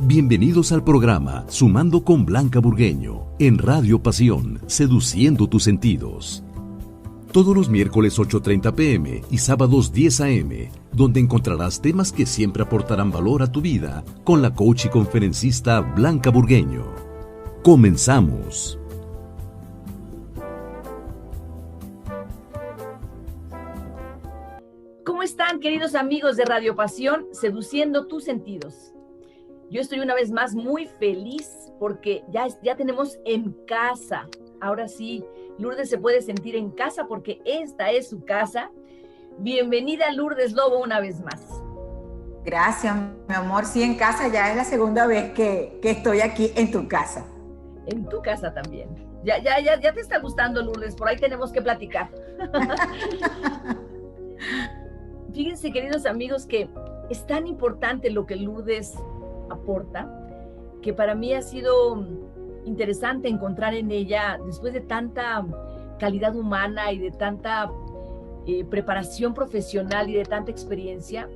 Bienvenidos al programa Sumando con Blanca Burgueño, en Radio Pasión, seduciendo tus sentidos. Todos los miércoles 8:30 p.m. y sábados 10 a.m., donde encontrarás temas que siempre aportarán valor a tu vida con la coach y conferencista Blanca Burgueño. Comenzamos. ¿Cómo están, queridos amigos de Radio Pasión, seduciendo tus sentidos? Yo estoy una vez más muy feliz porque ya tenemos en casa. Ahora sí, Lourdes se puede sentir en casa porque esta es su casa. Bienvenida, Lourdes Lobo, una vez más. Gracias, mi amor. Sí, en casa ya es la segunda vez que estoy aquí en tu casa. En tu casa también. Ya te está gustando, Lourdes. Por ahí tenemos que platicar. Fíjense, queridos amigos, que es tan importante lo que Lourdes aporta, que para mí ha sido interesante encontrar en ella, después de tanta calidad humana y de tanta preparación profesional y de tanta experiencia,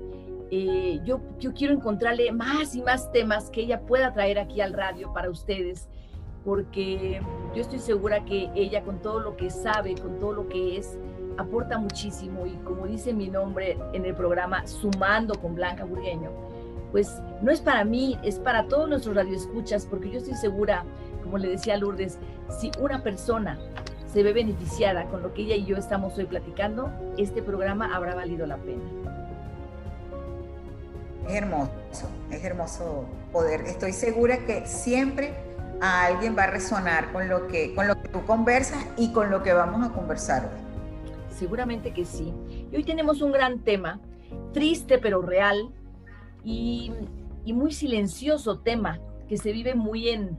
yo quiero encontrarle más y más temas que ella pueda traer aquí al radio para ustedes, porque yo estoy segura que ella, con todo lo que sabe, con todo lo que es, aporta muchísimo. Y como dice mi nombre en el programa, Sumando con Blanca Burgueño, pues no es para mí, es para todos nuestros radioescuchas, porque yo estoy segura, como le decía a Lourdes, si una persona se ve beneficiada con lo que ella y yo estamos hoy platicando, este programa habrá valido la pena. Es hermoso poder. Estoy segura que siempre a alguien va a resonar con lo que tú conversas y con lo que vamos a conversar hoy. Seguramente que sí. Y hoy tenemos un gran tema, triste pero real, y muy silencioso tema, que se vive muy en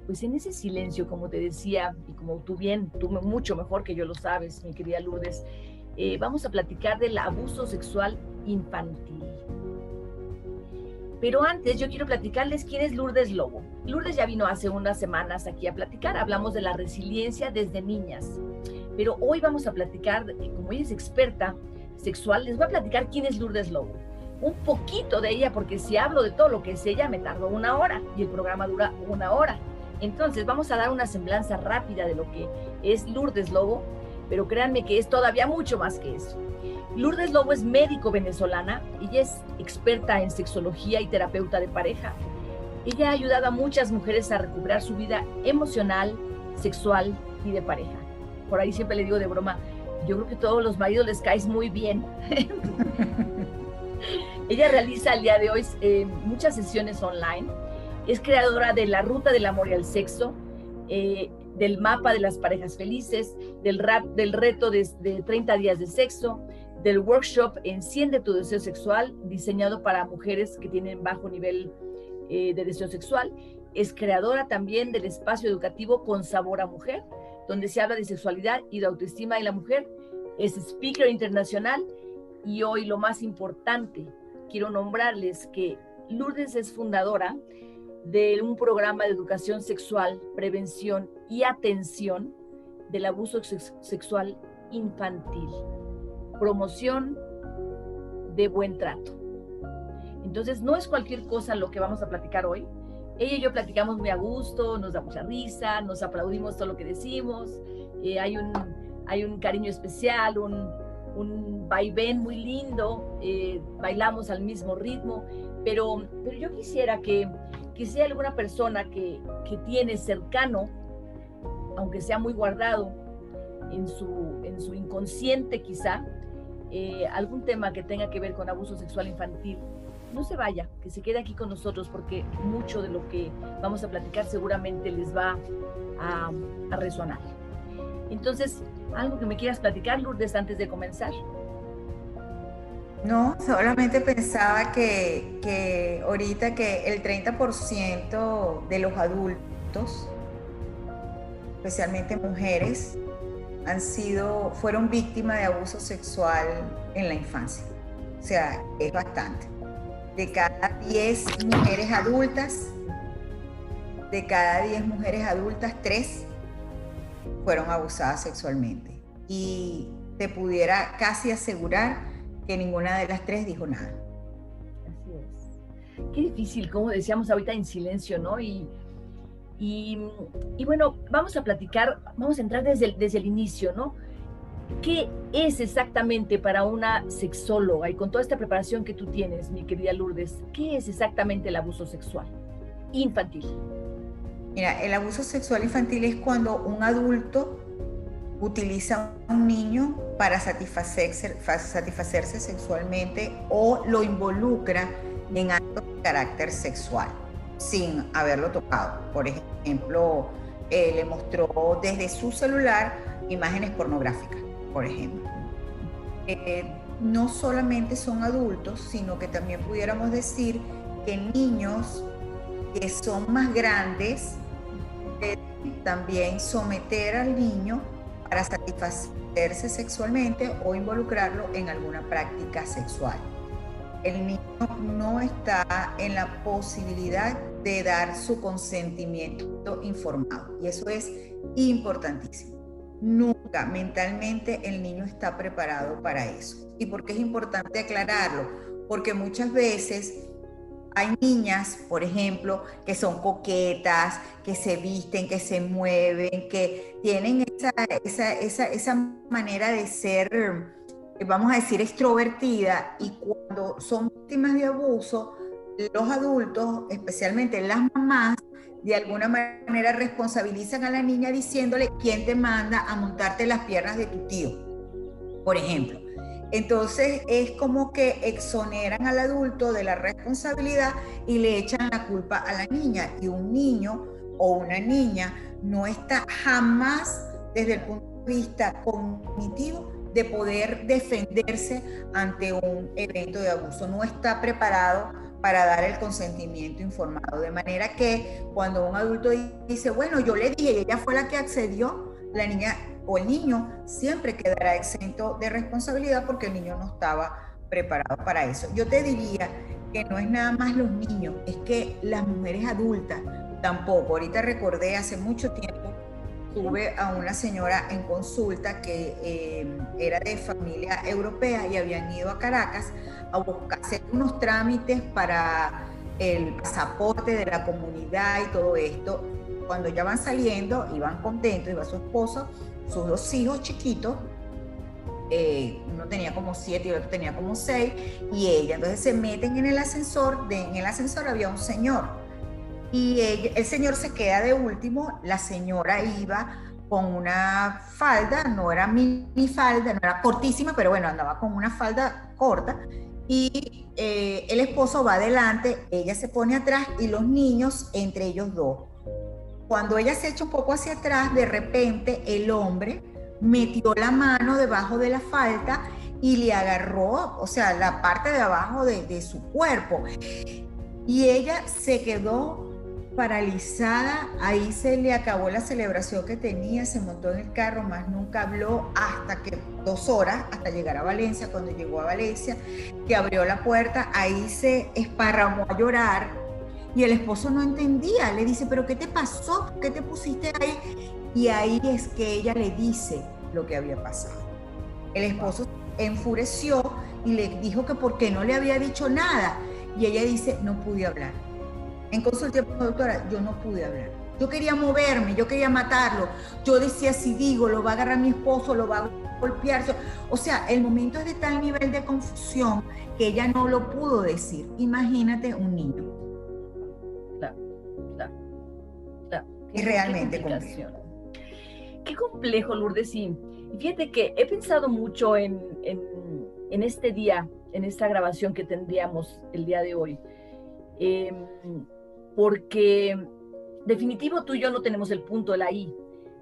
ese silencio, como te decía, y como tú mucho mejor que yo lo sabes, mi querida Lourdes. Vamos a platicar del abuso sexual infantil. Pero antes yo quiero platicarles quién es Lourdes Lobo. Lourdes ya vino hace unas semanas aquí a platicar, hablamos de la resiliencia desde niñas. Pero hoy vamos a platicar, como ella es experta sexual, les voy a platicar quién es Lourdes Lobo. Un poquito de ella, porque si hablo de todo lo que es ella, me tardo 1 hora y el programa dura 1 hora. Entonces vamos a dar una semblanza rápida de lo que es Lourdes Lobo, pero créanme que es todavía mucho más que eso. Lourdes Lobo es médico venezolana, ella es experta en sexología y terapeuta de pareja. Ella ha ayudado a muchas mujeres a recuperar su vida emocional, sexual y de pareja. Por ahí siempre le digo de broma, yo creo que a todos los maridos les caes muy bien. Ella realiza al día de hoy muchas sesiones online. Es creadora de la Ruta del Amor y el Sexo, del Mapa de las Parejas Felices, del reto de 30 días de sexo, del workshop Enciende tu deseo sexual, diseñado para mujeres que tienen bajo nivel de deseo sexual. Es creadora también del espacio educativo Con Sabor a Mujer, donde se habla de sexualidad y de autoestima de la mujer. Es speaker internacional y hoy, lo más importante, quiero nombrarles que Lourdes es fundadora de un programa de educación sexual, prevención y atención del abuso sexual infantil, promoción de buen trato. Entonces, no es cualquier cosa lo que vamos a platicar hoy. Ella y yo platicamos muy a gusto, nos da mucha risa, nos aplaudimos todo lo que decimos, hay un cariño especial, un vaivén muy lindo, bailamos al mismo ritmo, pero yo quisiera que sea alguna persona que tiene cercano, aunque sea muy guardado en su inconsciente quizá, algún tema que tenga que ver con abuso sexual infantil, no se vaya, que se quede aquí con nosotros, porque mucho de lo que vamos a platicar seguramente les va a resonar. Entonces, ¿algo que me quieras platicar, Lourdes, antes de comenzar? No, solamente pensaba que ahorita que el 30% de los adultos, especialmente mujeres, fueron víctimas de abuso sexual en la infancia. O sea, es bastante. De cada 10 mujeres adultas, 3 fueron abusadas sexualmente. Y te pudiera casi asegurar que ninguna de las 3 dijo nada. Así es. Qué difícil, como decíamos ahorita, en silencio, ¿no? Y bueno, vamos a platicar, vamos a entrar desde el inicio, ¿no? ¿Qué es exactamente para una sexóloga y con toda esta preparación que tú tienes, mi querida Lourdes, qué es exactamente el abuso sexual infantil? Mira, el abuso sexual infantil es cuando un adulto utiliza a un niño para satisfacerse sexualmente o lo involucra en actos de carácter sexual sin haberlo tocado. Por ejemplo, le mostró desde su celular imágenes pornográficas, por ejemplo. No solamente son adultos, sino que también pudiéramos decir que niños que son más grandes pueden también someter al niño para satisfacerse sexualmente o involucrarlo en alguna práctica sexual. El niño no está en la posibilidad de dar su consentimiento informado, y eso es importantísimo. Nunca mentalmente el niño está preparado para eso. ¿Y por qué es importante aclararlo? Porque muchas veces hay niñas, por ejemplo, que son coquetas, que se visten, que se mueven, que tienen esa manera de ser, vamos a decir, extrovertida, y cuando son víctimas de abuso, los adultos, especialmente las mamás, de alguna manera responsabilizan a la niña diciéndole: ¿quién te manda a montarte las piernas de tu tío? Por ejemplo. Entonces es como que exoneran al adulto de la responsabilidad y le echan la culpa a la niña. Y un niño o una niña no está jamás desde el punto de vista cognitivo de poder defenderse ante un evento de abuso. No está preparado para dar el consentimiento informado. De manera que cuando un adulto dice: bueno, yo le dije y ella fue la que accedió, la niña o el niño siempre quedará exento de responsabilidad porque el niño no estaba preparado para eso. Yo te diría que no es nada más los niños, es que las mujeres adultas tampoco. Ahorita recordé, hace mucho tiempo tuve a una señora en consulta que era de familia europea y habían ido a Caracas a buscarse unos trámites para el pasaporte de la comunidad y todo esto. Cuando ya van saliendo, iban contentos, iba su esposo, sus dos hijos chiquitos, uno tenía como 7 y el otro tenía como 6, y ella. Entonces se meten en el ascensor, en el ascensor había un señor, y el señor se queda de último. La señora iba con una falda, no era mini falda, no era cortísima, pero bueno, andaba con una falda corta, y el esposo va adelante, ella se pone atrás y los niños entre ellos dos. Cuando ella se echa un poco hacia atrás, de repente el hombre metió la mano debajo de la falda y le agarró, o sea, la parte de abajo de su cuerpo. Y ella se quedó paralizada. Ahí se le acabó la celebración que tenía, se montó en el carro, más nunca habló hasta que 2 horas, hasta llegar a Valencia. Cuando llegó a Valencia, que abrió la puerta, ahí se esparramó a llorar. Y el esposo no entendía, le dice: ¿pero qué te pasó? ¿Por qué te pusiste ahí? Y ahí es que ella le dice lo que había pasado. El esposo enfureció y le dijo que por qué no le había dicho nada. Y ella dice: no pude hablar. En consulta, doctora, yo no pude hablar. Yo quería moverme, yo quería matarlo. Yo decía: si digo, lo va a agarrar mi esposo, lo va a golpear. O sea, el momento es de tal nivel de confusión que ella no lo pudo decir. Imagínate un niño. Es realmente complejo. Qué complejo, Lourdes. Y fíjate que he pensado mucho en este día, en esta grabación que tendríamos el día de hoy, porque definitivo tú y yo no tenemos el punto de la I,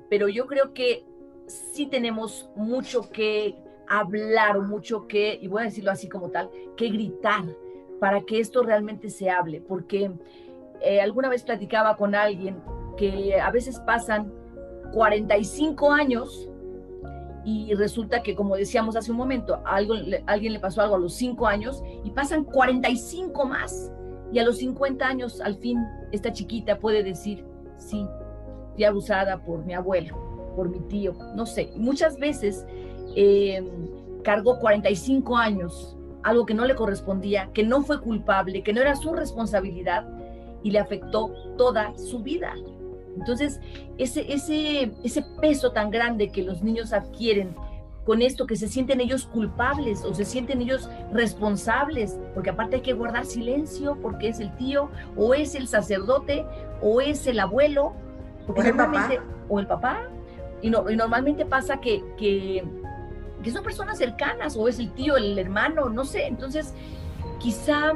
pero yo creo que sí tenemos mucho que hablar, o mucho que, y voy a decirlo así como tal, que gritar para que esto realmente se hable, porque alguna vez platicaba con alguien que a veces pasan 45 años y resulta que, como decíamos hace un momento, a alguien le pasó algo a los 5 años y pasan 45 más, y a los 50 años al fin esta chiquita puede decir: sí, fui abusada por mi abuelo, por mi tío, no sé. Y muchas veces cargó 45 años algo que no le correspondía, que no fue culpable, que no era su responsabilidad y le afectó toda su vida. Entonces, ese peso tan grande que los niños adquieren con esto, que se sienten ellos culpables o se sienten ellos responsables, porque aparte hay que guardar silencio porque es el tío o es el sacerdote o es el abuelo o el papá. O el papá. Y normalmente pasa que son personas cercanas, o es el tío, el hermano, no sé. Entonces, quizá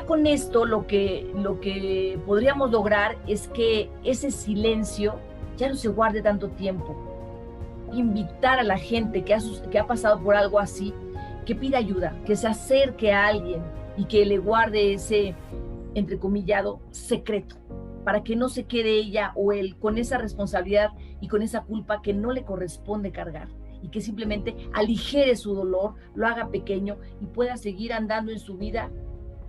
con esto lo que podríamos lograr es que ese silencio ya no se guarde tanto tiempo. Invitar a la gente que ha pasado por algo así, que pida ayuda, que se acerque a alguien y que le guarde ese, entrecomillado, secreto, para que no se quede ella o él con esa responsabilidad y con esa culpa que no le corresponde cargar, y que simplemente aligere su dolor, lo haga pequeño y pueda seguir andando en su vida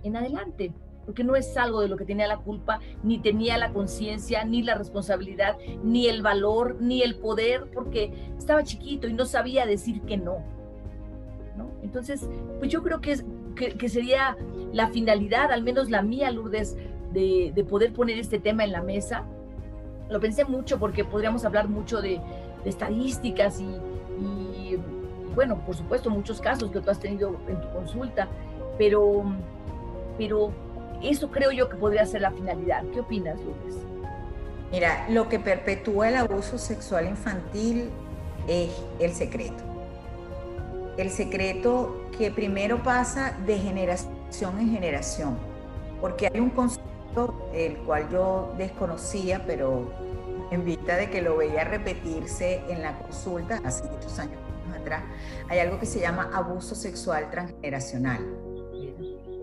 en adelante, porque no es algo de lo que tenía la culpa, ni tenía la conciencia, ni la responsabilidad, ni el valor, ni el poder, porque estaba chiquito y no sabía decir que no, ¿no? Entonces, pues yo creo que sería la finalidad, al menos la mía, Lourdes, de poder poner este tema en la mesa. Lo pensé mucho porque podríamos hablar mucho de estadísticas y, bueno, por supuesto, muchos casos que tú has tenido en tu consulta, pero eso creo yo que podría ser la finalidad. ¿Qué opinas, Lourdes? Mira, lo que perpetúa el abuso sexual infantil es el secreto. El secreto que primero pasa de generación en generación, porque hay un concepto el cual yo desconocía, pero en vista de que lo veía repetirse en la consulta hace muchos años atrás, hay algo que se llama abuso sexual transgeneracional.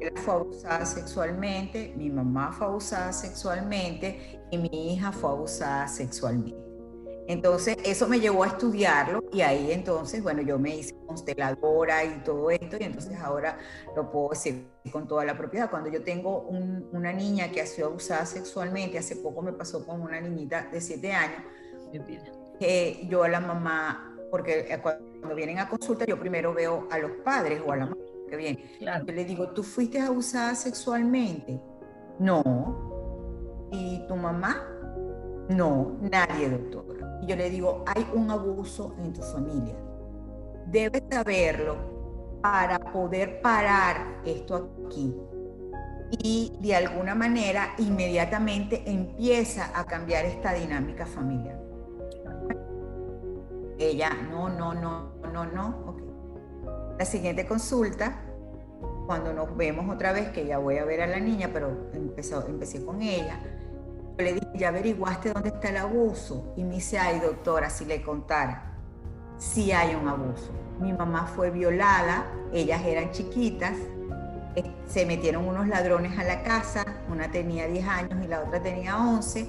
Ella fue abusada sexualmente, mi mamá fue abusada sexualmente y mi hija fue abusada sexualmente. Entonces eso me llevó a estudiarlo, y ahí entonces, bueno, yo me hice consteladora y todo esto, y entonces ahora lo puedo decir con toda la propiedad. Cuando yo tengo una niña que ha sido abusada sexualmente, hace poco me pasó con una niñita de 7 años, que yo a la mamá, porque cuando vienen a consulta yo primero veo a los padres o a la mamá que viene, claro. Yo le digo, ¿tú fuiste abusada sexualmente? No. ¿Y tu mamá? No, nadie, doctora. Y yo le digo, hay un abuso en tu familia. Debes saberlo para poder parar esto aquí. Y de alguna manera, inmediatamente empieza a cambiar esta dinámica familiar. Ella, no. Okay. La siguiente consulta, cuando nos vemos otra vez, que ya voy a ver a la niña, pero empecé con ella. Yo le dije, ¿ya averiguaste dónde está el abuso? Y me dice, ay, doctora, si le contara, sí hay un abuso. Mi mamá fue violada, ellas eran chiquitas, se metieron unos ladrones a la casa, una tenía 10 años y la otra tenía 11,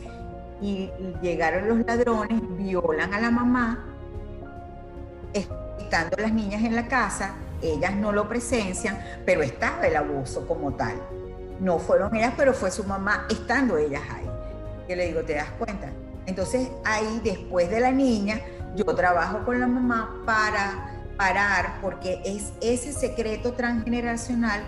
y llegaron los ladrones, violan a la mamá, estando las niñas en la casa, ellas no lo presencian, pero estaba el abuso como tal. No fueron ellas, pero fue su mamá estando ellas ahí. Yo le digo, ¿te das cuenta? Entonces ahí, después de la niña, yo trabajo con la mamá para parar, porque es ese secreto transgeneracional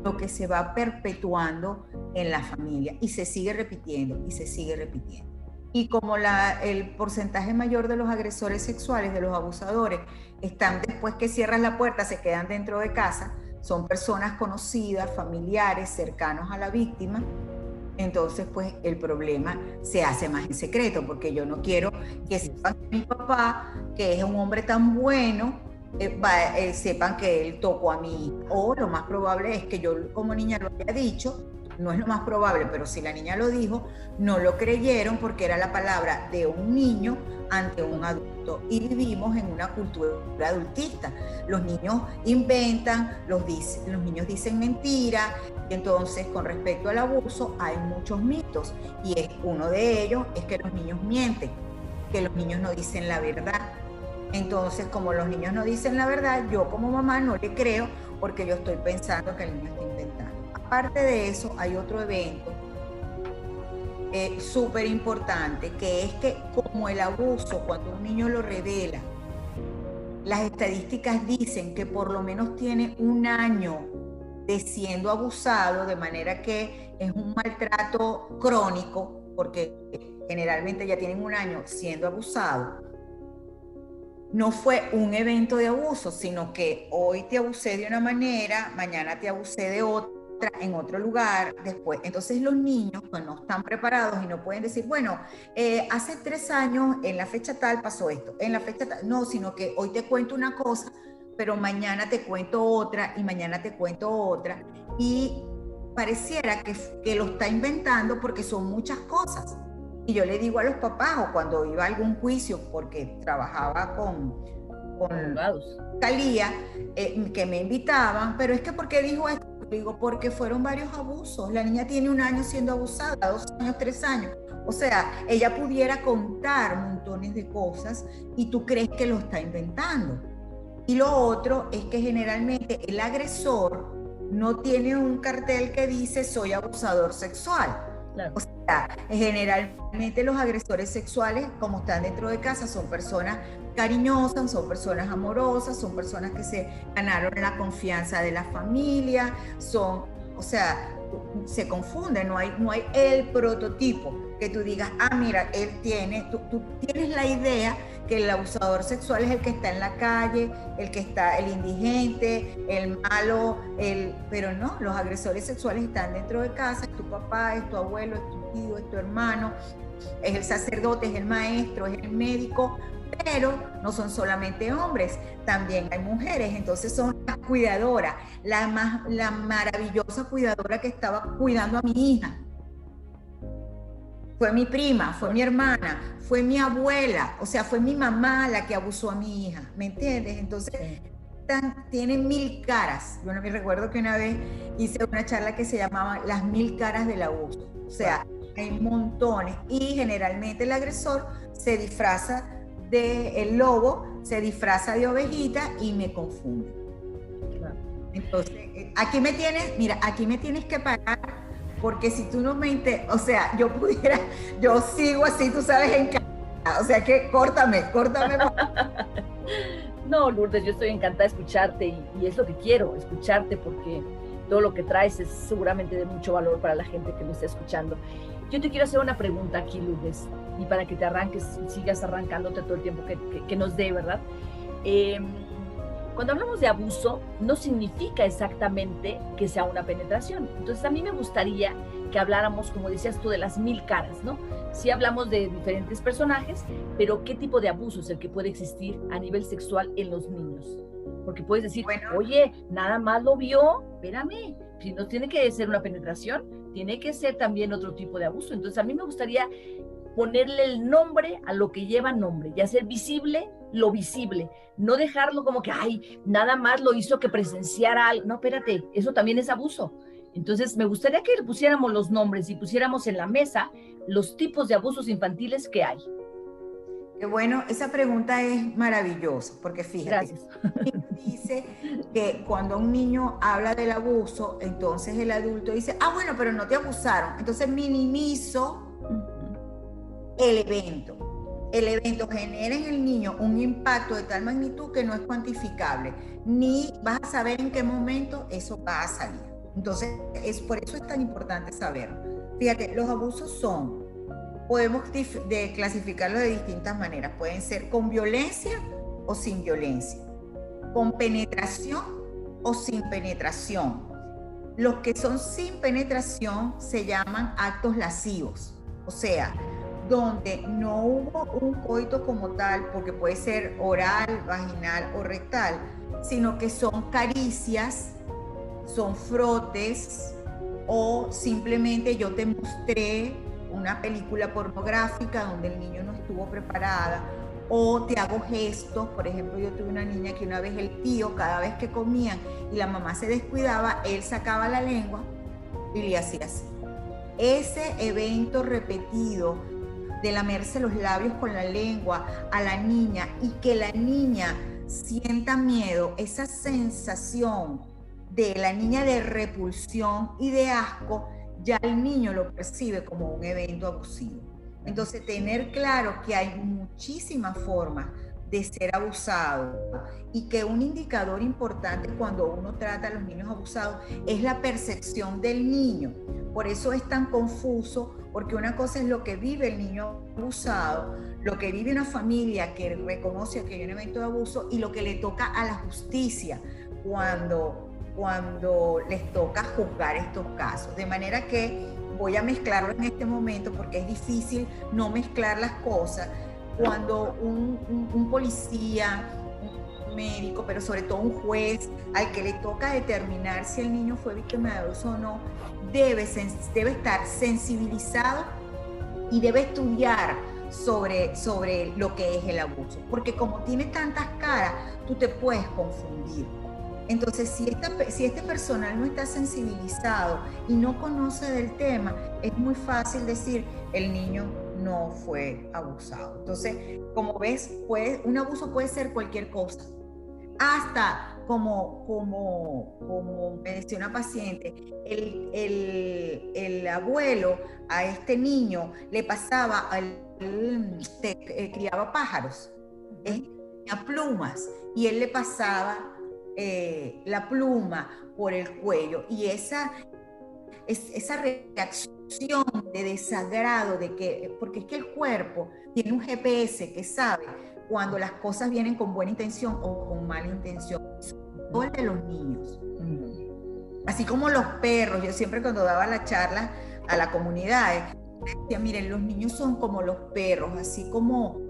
lo que se va perpetuando en la familia y se sigue repitiendo y se sigue repitiendo. Y como el porcentaje mayor de los agresores sexuales, de los abusadores, están después que cierran la puerta, se quedan dentro de casa, son personas conocidas, familiares, cercanos a la víctima. Entonces, pues, el problema se hace más en secreto, porque yo no quiero que sepan que mi papá, que es un hombre tan bueno, sepan que él tocó a mi hija. O lo más probable es que yo como niña lo haya dicho, no es lo más probable, pero si la niña lo dijo, no lo creyeron porque era la palabra de un niño ante un adulto. Y vivimos en una cultura adultista. Los niños inventan, los niños dicen mentiras. Y entonces, con respecto al abuso, hay muchos mitos. Y uno de ellos es que los niños mienten, que los niños no dicen la verdad. Entonces, como los niños no dicen la verdad, yo como mamá no le creo, porque yo estoy pensando que el niño está inventando. Aparte de eso, hay otro evento súper importante, que es que como el abuso, cuando un niño lo revela, las estadísticas dicen que por lo menos tiene un año de siendo abusado, de manera que es un maltrato crónico, porque generalmente ya tienen un año siendo abusado, no fue un evento de abuso, sino que hoy te abusé de una manera, mañana te abusé de otra, en otro lugar, después. Entonces los niños pues, no están preparados y no pueden decir, bueno, hace 3 años en la fecha tal pasó esto, en la fecha tal, no, sino que hoy te cuento una cosa, pero mañana te cuento otra y mañana te cuento otra. Y pareciera que lo está inventando porque son muchas cosas. Y yo le digo a los papás, o cuando iba a algún juicio, porque trabajaba con Fiscalía, que me invitaban, pero es que ¿por qué dijo esto? Digo, porque fueron varios abusos. La niña tiene un año siendo abusada, 2 años, 3 años. O sea, ella pudiera contar montones de cosas y tú crees que lo está inventando. Y lo otro es que generalmente el agresor no tiene un cartel que dice soy abusador sexual. Claro. O sea, generalmente los agresores sexuales, como están dentro de casa, son personas cariñosas, son personas amorosas, son personas que se ganaron la confianza de la familia, o sea, se confunde, no hay el prototipo que tú digas, mira, él tiene, tú tienes la idea que el abusador sexual es el que está en la calle, el indigente, el malo, pero no, los agresores sexuales están dentro de casa, es tu papá, es tu abuelo, es tu tío, es tu hermano, es el sacerdote, es el maestro, es el médico, pero no son solamente hombres, también hay mujeres, entonces son las cuidadoras, la maravillosa cuidadora que estaba cuidando a mi hija. Fue mi prima, fue mi hermana, fue mi abuela, o sea, fue mi mamá la que abusó a mi hija, ¿me entiendes? Entonces, tienen 1000 caras. Yo no me recuerdo que una vez hice una charla que se llamaba Las 1000 caras del abuso. O sea, hay montones y generalmente el agresor se disfraza el lobo, se disfraza de ovejita y me confunde. Entonces, aquí me tienes que parar. Porque si tú no o sea, yo sigo así, tú sabes, encantada. O sea que córtame. No, Lourdes, yo estoy encantada de escucharte y es lo que quiero, escucharte, porque todo lo que traes es seguramente de mucho valor para la gente que me está escuchando. Yo te quiero hacer una pregunta aquí, Lourdes, y para que te arranques y sigas arrancándote todo el tiempo que nos dé, ¿verdad? Cuando hablamos de abuso, no significa exactamente que sea una penetración. Entonces, a mí me gustaría que habláramos, como decías tú, de las 1000 caras, ¿no? Sí hablamos de diferentes personajes, pero ¿qué tipo de abuso es el que puede existir a nivel sexual en los niños? Porque puedes decir, oye, nada más lo vio, espérame, si no tiene que ser una penetración, tiene que ser también otro tipo de abuso. Entonces, a mí me gustaría ponerle el nombre a lo que lleva nombre y hacer visible lo visible, no dejarlo como que, nada más lo hizo que presenciara algo. No, espérate, eso también es abuso. Entonces, me gustaría que le pusiéramos los nombres y pusiéramos en la mesa los tipos de abusos infantiles que hay. Qué bueno, esa pregunta es maravillosa, porque fíjate, dice que cuando un niño habla del abuso, entonces el adulto dice, bueno, pero no te abusaron. Entonces minimizo el evento. El evento genera en el niño un impacto de tal magnitud que no es cuantificable, ni vas a saber en qué momento eso va a salir. Entonces, por eso es tan importante saberlo. Fíjate, los abusos podemos clasificarlos de distintas maneras. Pueden ser con violencia o sin violencia, con penetración o sin penetración. Los que son sin penetración se llaman actos lascivos, o sea, donde no hubo un coito como tal, porque puede ser oral, vaginal o rectal, sino que son caricias, son frotes, o simplemente yo te mostré una película pornográfica donde el niño no estuvo preparada, o te hago gestos. Por ejemplo, yo tuve una niña que una vez el tío, cada vez que comían y la mamá se descuidaba, él sacaba la lengua y le hacía así. Ese evento repetido de lamerse los labios con la lengua a la niña y que la niña sienta miedo, esa sensación de la niña de repulsión y de asco, ya el niño lo percibe como un evento abusivo. Entonces, tener claro que hay muchísimas formas de ser abusado, y que un indicador importante cuando uno trata a los niños abusados es la percepción del niño. Por eso es tan confuso, porque una cosa es lo que vive el niño abusado, lo que vive una familia que reconoce que hay un evento de abuso, y lo que le toca a la justicia cuando les toca juzgar estos casos. De manera que voy a mezclarlo en este momento porque es difícil no mezclar las cosas. Cuando un policía, un médico, pero sobre todo un juez, al que le toca determinar si el niño fue víctima de abuso o no, debe estar sensibilizado y debe estudiar sobre lo que es el abuso. Porque como tiene tantas caras, tú te puedes confundir. Entonces, si este personal no está sensibilizado y no conoce del tema, es muy fácil decir, el niño no fue abusado. Entonces, como ves, un abuso puede ser cualquier cosa. Hasta como me decía una paciente, el abuelo a este niño le pasaba, criaba pájaros, tenía plumas, y él le pasaba la pluma por el cuello, y esa reacción de desagrado, porque es que el cuerpo tiene un GPS que sabe cuando las cosas vienen con buena intención o con mala intención, todo el de los niños. Así como los perros. Yo siempre, cuando daba la charla a la comunidad, decía, miren, los niños son como los perros, así como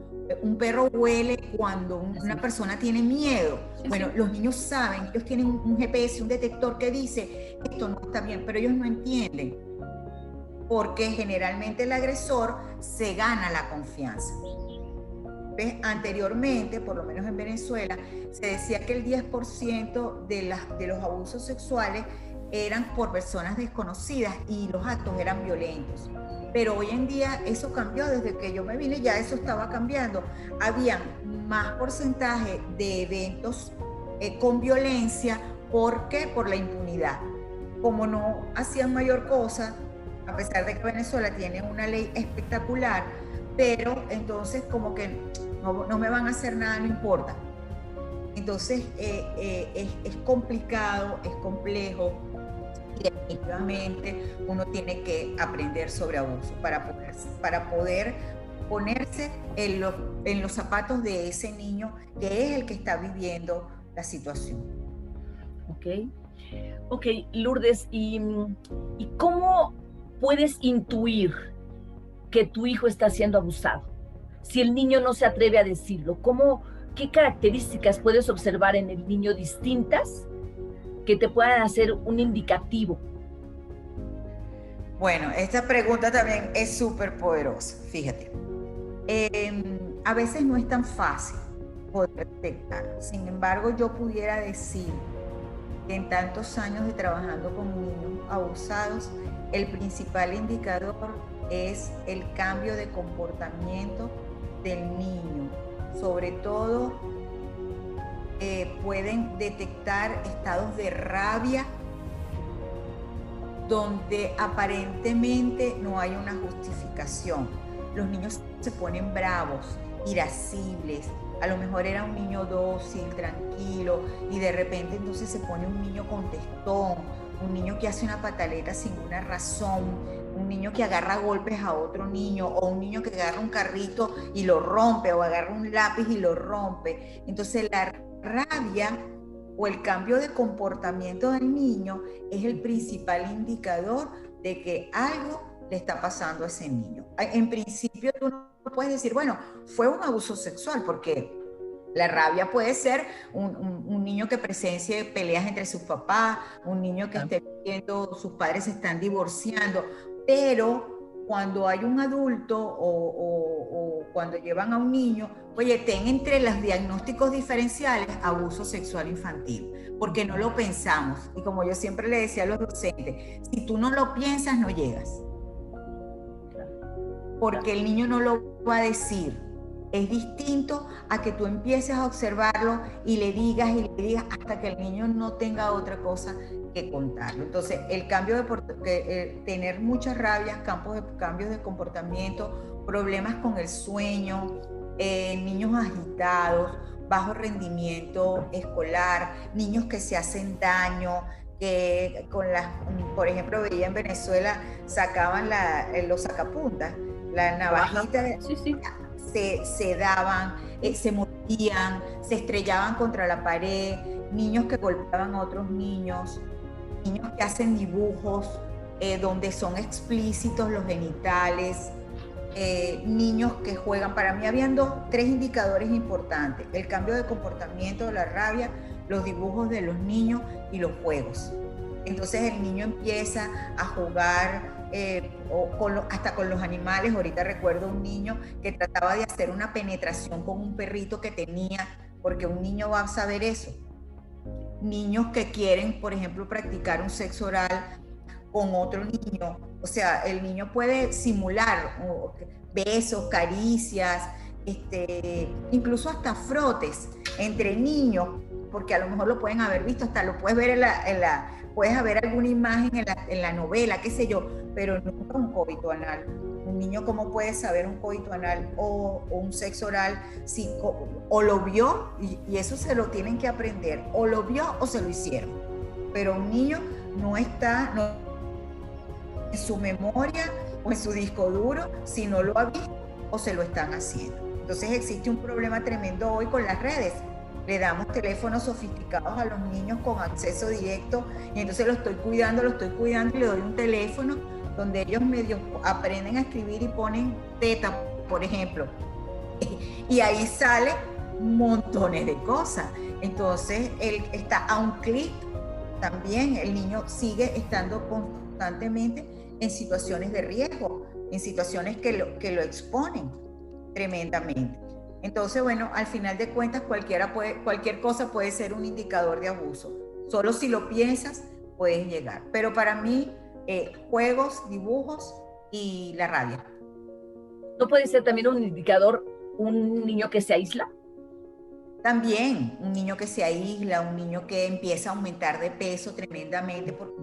un perro huele cuando una persona tiene miedo. Bueno, los niños saben, ellos tienen un GPS, un detector que dice, esto no está bien, pero ellos no entienden, porque generalmente el agresor se gana la confianza. ¿Ves? Anteriormente, por lo menos en Venezuela, se decía que el 10% de los abusos sexuales eran por personas desconocidas y los actos eran violentos. Pero hoy en día eso cambió. Desde que yo me vine ya eso estaba cambiando. Había más porcentaje de eventos con violencia. ¿Por qué? Por la impunidad. Como no hacían mayor cosa, a pesar de que Venezuela tiene una ley espectacular, pero entonces como que no me van a hacer nada, no importa. Entonces es complicado, es complejo, y definitivamente uno tiene que aprender sobre abuso para poder ponerse en los zapatos de ese niño que es el que está viviendo la situación. Ok, Lourdes, ¿y cómo puedes intuir que tu hijo está siendo abusado? Si el niño no se atreve a decirlo, ¿qué características puedes observar en el niño distintas que te puedan hacer un indicativo? Bueno, esta pregunta también es súper poderosa, fíjate. A veces no es tan fácil poder detectar. Sin embargo, yo pudiera decir que en tantos años de trabajando con niños abusados, el principal indicador es el cambio de comportamiento del niño. Sobre todo, pueden detectar estados de rabia donde aparentemente no hay una justificación. Los niños se ponen bravos, irascibles. A lo mejor era un niño dócil, tranquilo, y de repente entonces se pone un niño contestón, un niño que hace una pataleta sin una razón, un niño que agarra golpes a otro niño, o un niño que agarra un carrito y lo rompe, o agarra un lápiz y lo rompe. Entonces la rabia o el cambio de comportamiento del niño es el principal indicador de que algo le está pasando a ese niño. En principio tú no puedes decir, bueno, fue un abuso sexual, porque la rabia puede ser un niño que presencie peleas entre sus papás, un niño que esté viendo sus padres se están divorciando, pero cuando hay un adulto o cuando llevan a un niño, oye, ten entre los diagnósticos diferenciales abuso sexual infantil, porque no lo pensamos. Y como yo siempre le decía a los docentes, si tú no lo piensas, no llegas. Porque el niño no lo va a decir. Es distinto a que tú empieces a observarlo y le digas hasta que el niño no tenga otra cosa que contarlo. Entonces, el cambio de tener mucha rabia, cambios de comportamiento, problemas con el sueño, niños agitados, bajo rendimiento escolar, niños que se hacen daño, que por ejemplo, veía en Venezuela, sacaban los sacapuntas, la navajita, sí, sí. se daban, se mordían, se estrellaban contra la pared, niños que golpeaban a otros niños que hacen dibujos donde son explícitos los genitales, niños que juegan. Para mí habían tres indicadores importantes: el cambio de comportamiento, la rabia, los dibujos de los niños y los juegos. Entonces el niño empieza a jugar hasta con los animales. Ahorita recuerdo un niño que trataba de hacer una penetración con un perrito que tenía, porque un niño va a saber eso. Niños que quieren, por ejemplo, practicar un sexo oral con otro niño. O sea, el niño puede simular besos, caricias, incluso hasta frotes entre niños, porque a lo mejor lo pueden haber visto, hasta lo puedes ver puedes ver alguna imagen en la novela, qué sé yo, pero nunca un coito anal. Un niño, ¿cómo puede saber un coito anal o un sexo oral? Si, o lo vio, y eso se lo tienen que aprender, o lo vio o se lo hicieron. Pero un niño no está en su memoria o en su disco duro si no lo ha visto o se lo están haciendo. Entonces existe un problema tremendo hoy con las redes. Le damos teléfonos sofisticados a los niños con acceso directo, y entonces lo estoy cuidando y le doy un teléfono donde ellos medio aprenden a escribir y ponen teta, por ejemplo, y ahí sale montones de cosas. Entonces él está a un clic. También el niño sigue estando constantemente en situaciones de riesgo, en situaciones que lo exponen tremendamente. Entonces, bueno, al final de cuentas cualquier cosa puede ser un indicador de abuso. Solo si lo piensas puedes llegar. Pero para mí, juegos, dibujos y la rabia. ¿No puede ser también un indicador un niño que se aísla? También un niño que se aísla, un niño que empieza a aumentar de peso tremendamente por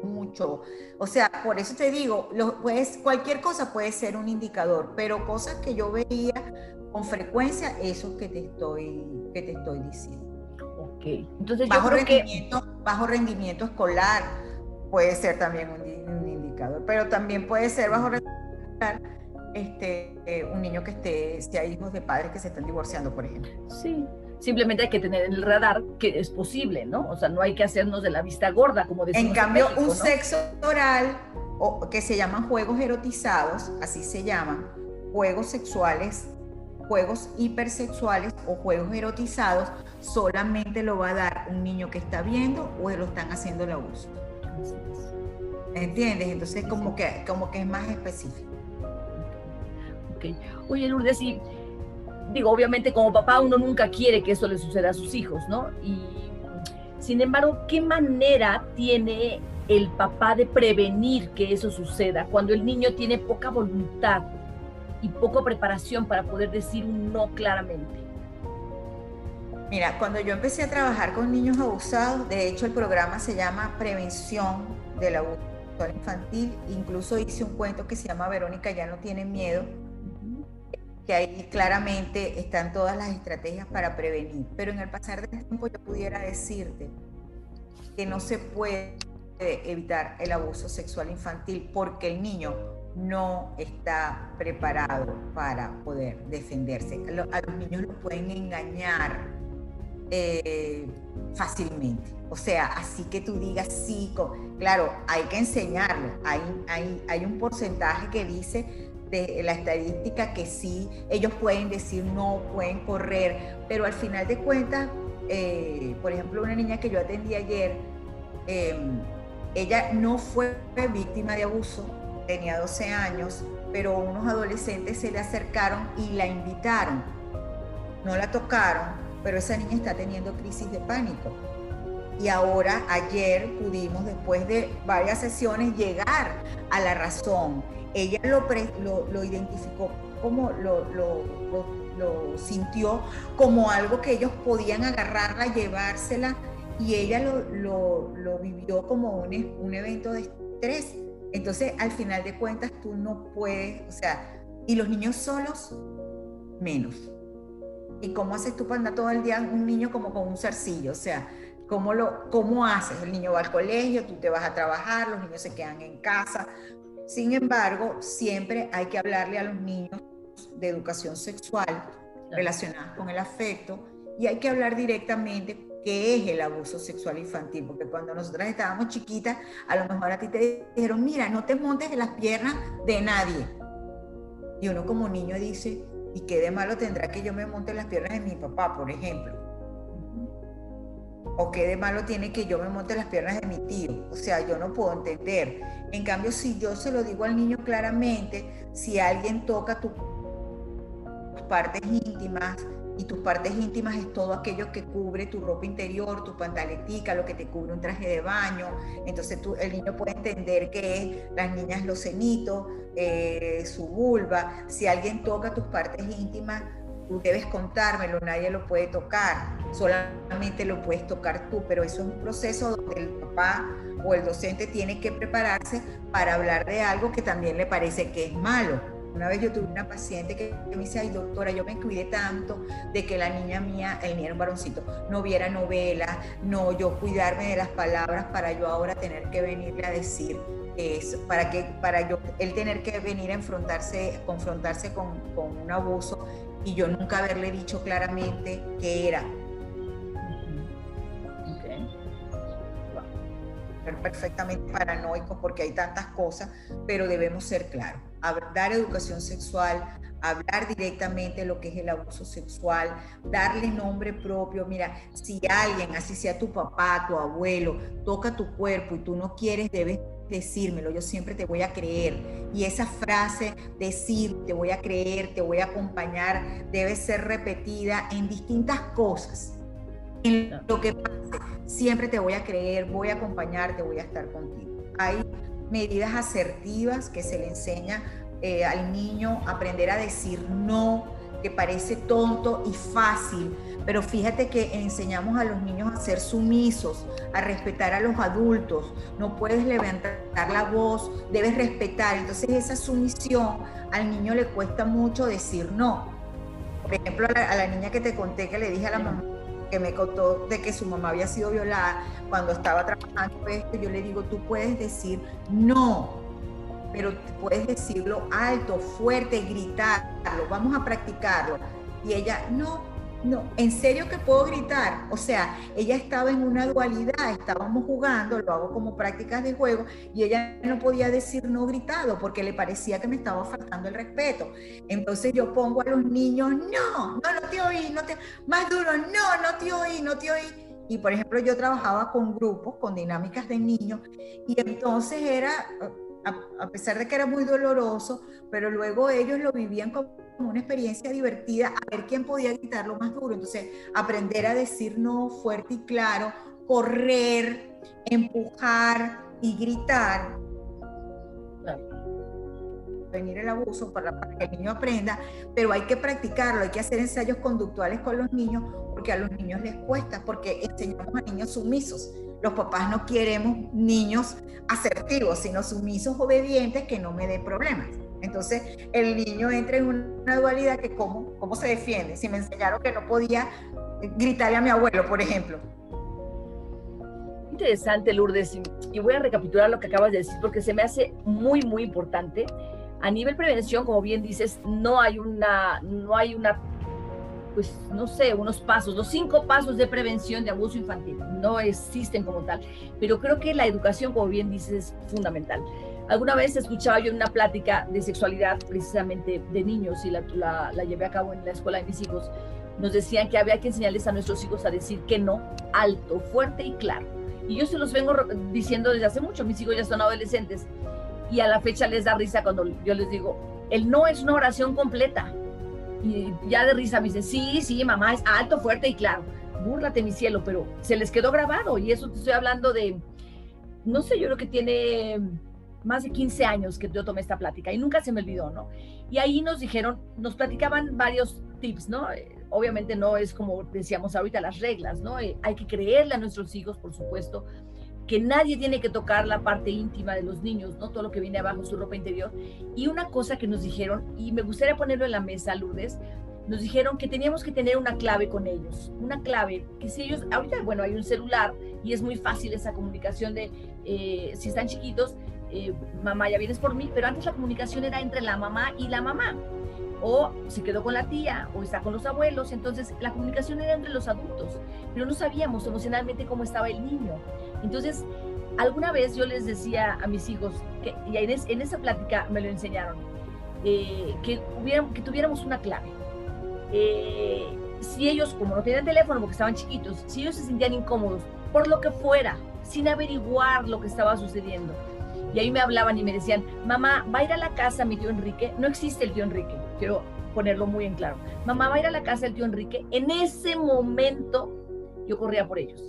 mucho. O sea, por eso te digo, cualquier cosa puede ser un indicador, pero cosas que yo veía con frecuencia, eso que te estoy diciendo. Ok, entonces bajo rendimiento escolar puede ser también un indicador, pero también puede ser bajo rendimiento escolar un niño que sea hijos de padres que se están divorciando, por ejemplo. Sí, simplemente hay que tener en el radar que es posible, ¿no? O sea, no hay que hacernos de la vista gorda, como decimos. En cambio, México, un ¿no? sexo oral, que se llaman juegos erotizados, así se llaman, juegos sexuales, juegos hipersexuales o juegos erotizados, solamente lo va a dar un niño que está viendo o lo están haciendo el abuso. ¿Entiendes? Entonces como que es más específico. Okay. Oye, Lourdes, y digo, obviamente como papá uno nunca quiere que eso le suceda a sus hijos, ¿no? Y sin embargo, ¿qué manera tiene el papá de prevenir que eso suceda cuando el niño tiene poca voluntad y poca preparación para poder decir un no claramente? Mira, cuando yo empecé a trabajar con niños abusados, de hecho el programa se llama Prevención del Abuso Sexual Infantil, incluso hice un cuento que se llama Verónica ya no tiene miedo, que ahí claramente están todas las estrategias para prevenir. Pero en el pasar del tiempo yo pudiera decirte que no se puede evitar el abuso sexual infantil porque el niño no está preparado para poder defenderse. A los niños los pueden engañar fácilmente. O sea, así que tú digas sí, claro, hay que enseñarlo. Hay un porcentaje que dice de la estadística que sí, ellos pueden decir no, pueden correr, pero al final de cuentas, por ejemplo, una niña que yo atendí ayer, ella no fue víctima de abuso, tenía 12 años, pero unos adolescentes se le acercaron y la invitaron, no la tocaron, pero esa niña está teniendo crisis de pánico. Y ahora, ayer pudimos, después de varias sesiones, llegar a la razón. Ella lo identificó como lo sintió como algo que ellos podían agarrarla, llevársela, y ella lo vivió como un evento de estrés. Entonces, al final de cuentas, tú no puedes, o sea, y los niños solos menos. ¿Y cómo haces tú para andar todo el día un niño como con un zarcillo? O sea, ¿cómo haces? El niño va al colegio, tú te vas a trabajar, los niños se quedan en casa. Sin embargo, siempre hay que hablarle a los niños de educación sexual relacionada con el afecto, y hay que hablar directamente qué es el abuso sexual infantil, porque cuando nosotras estábamos chiquitas, a lo mejor a ti te dijeron, mira, no te montes en las piernas de nadie. Y uno como niño dice, ¿y qué de malo tendrá que yo me monte en las piernas de mi papá, por ejemplo? ¿O qué de malo tiene que yo me monte en las piernas de mi tío? O sea, yo no puedo entender. En cambio, si yo se lo digo al niño claramente, si alguien toca tus partes íntimas, y tus partes íntimas es todo aquello que cubre tu ropa interior, tu pantaletica, lo que te cubre un traje de baño, entonces el niño puede entender que es las niñas los senitos, su vulva. Si alguien toca tus partes íntimas, tú debes contármelo, nadie lo puede tocar, solamente lo puedes tocar tú, pero eso es un proceso donde el papá o el docente tiene que prepararse para hablar de algo que también le parece que es malo. Una vez yo tuve una paciente que me dice, ay doctora, yo me cuidé tanto de que la niña mía, el niño era un varoncito, no viera novelas, no yo cuidarme de las palabras para yo ahora tener que venirle a decir eso, para yo, él tener que venir a confrontarse con un abuso y yo nunca haberle dicho claramente qué era. Perfectamente paranoicos porque hay tantas cosas, pero debemos ser claros, dar educación sexual, hablar directamente de lo que es el abuso sexual, darle nombre propio. Mira, si alguien, así sea tu papá, tu abuelo, toca tu cuerpo y tú no quieres, debes decírmelo, yo siempre te voy a creer. Y esa frase, decir, te voy a creer, te voy a acompañar, debe ser repetida en distintas cosas. En lo que pase, siempre te voy a creer, voy a acompañarte, voy a estar contigo. Hay medidas asertivas que se le enseña al niño a aprender a decir no, que parece tonto y fácil, pero fíjate que enseñamos a los niños a ser sumisos, a respetar a los adultos. No puedes levantar la voz, debes respetar. Entonces esa sumisión al niño le cuesta mucho decir no. Por ejemplo, a la niña que te conté que le dije a la mamá, que me contó de que su mamá había sido violada cuando estaba trabajando esto, yo le digo, tú puedes decir no, pero puedes decirlo alto, fuerte, gritarlo, vamos a practicarlo. Y ella, no, en serio que puedo gritar. O sea, ella estaba en una dualidad, estábamos jugando, lo hago como prácticas de juego, y ella no podía decir no gritado porque le parecía que me estaba faltando el respeto. Entonces yo pongo a los niños, no te oí, más duro, no te oí. Y por ejemplo, yo trabajaba con grupos, con dinámicas de niños, y entonces era, a pesar de que era muy doloroso, pero luego ellos lo vivían como una experiencia divertida, a ver quién podía gritarlo más duro. Entonces, aprender a decir no fuerte y claro, correr, empujar y gritar. Venir el abuso para que el niño aprenda, pero hay que practicarlo, hay que hacer ensayos conductuales con los niños, porque a los niños les cuesta, porque enseñamos a niños sumisos. Los papás no queremos niños asertivos, sino sumisos, obedientes, que no me dé problemas. Entonces el niño entra en una dualidad que ¿cómo se defiende? Si me enseñaron que no podía gritarle a mi abuelo, por ejemplo. Interesante, Lourdes, y voy a recapitular lo que acabas de decir porque se me hace muy, muy importante. A nivel prevención, como bien dices, no hay una, pues no sé, unos pasos, los 5 pasos de prevención de abuso infantil, no existen como tal, pero creo que la educación, como bien dices, es fundamental. Alguna vez escuchaba yo en una plática de sexualidad, precisamente de niños, y la llevé a cabo en la escuela de mis hijos. Nos decían que había que enseñarles a nuestros hijos a decir que no, alto, fuerte y claro. Y yo se los vengo diciendo desde hace mucho, mis hijos ya son adolescentes, y a la fecha les da risa cuando yo les digo, el no es una oración completa. Y ya de risa me dicen, sí, mamá, es alto, fuerte y claro. Búrlate, mi cielo, pero se les quedó grabado, y eso te estoy hablando de, no sé, yo creo que tiene más de 15 años que yo tomé esta plática y nunca se me olvidó, ¿no? Y ahí nos dijeron, nos platicaban varios tips, ¿no? Obviamente no es como decíamos ahorita las reglas, ¿no? Hay que creerle a nuestros hijos, por supuesto, que nadie tiene que tocar la parte íntima de los niños, ¿no? Todo lo que viene abajo, su ropa interior. Y una cosa que nos dijeron, y me gustaría ponerlo en la mesa, Lourdes, nos dijeron que teníamos que tener una clave con ellos, una clave que si ellos, ahorita, bueno, hay un celular y es muy fácil esa comunicación de, si están chiquitos, mamá, ya vienes por mí, pero antes la comunicación era entre la mamá y la mamá, o se quedó con la tía, o está con los abuelos, entonces la comunicación era entre los adultos, pero no sabíamos emocionalmente cómo estaba el niño. Entonces, alguna vez yo les decía a mis hijos, y en esa plática me lo enseñaron, que tuviéramos una clave. Si ellos, como no tenían teléfono porque estaban chiquitos, si ellos se sentían incómodos, por lo que fuera, sin averiguar lo que estaba sucediendo, y ahí me hablaban y me decían, mamá, ¿va a ir a la casa mi tío Enrique? No existe el tío Enrique, quiero ponerlo muy en claro. Mamá, ¿va a ir a la casa del tío Enrique? En ese momento yo corría por ellos.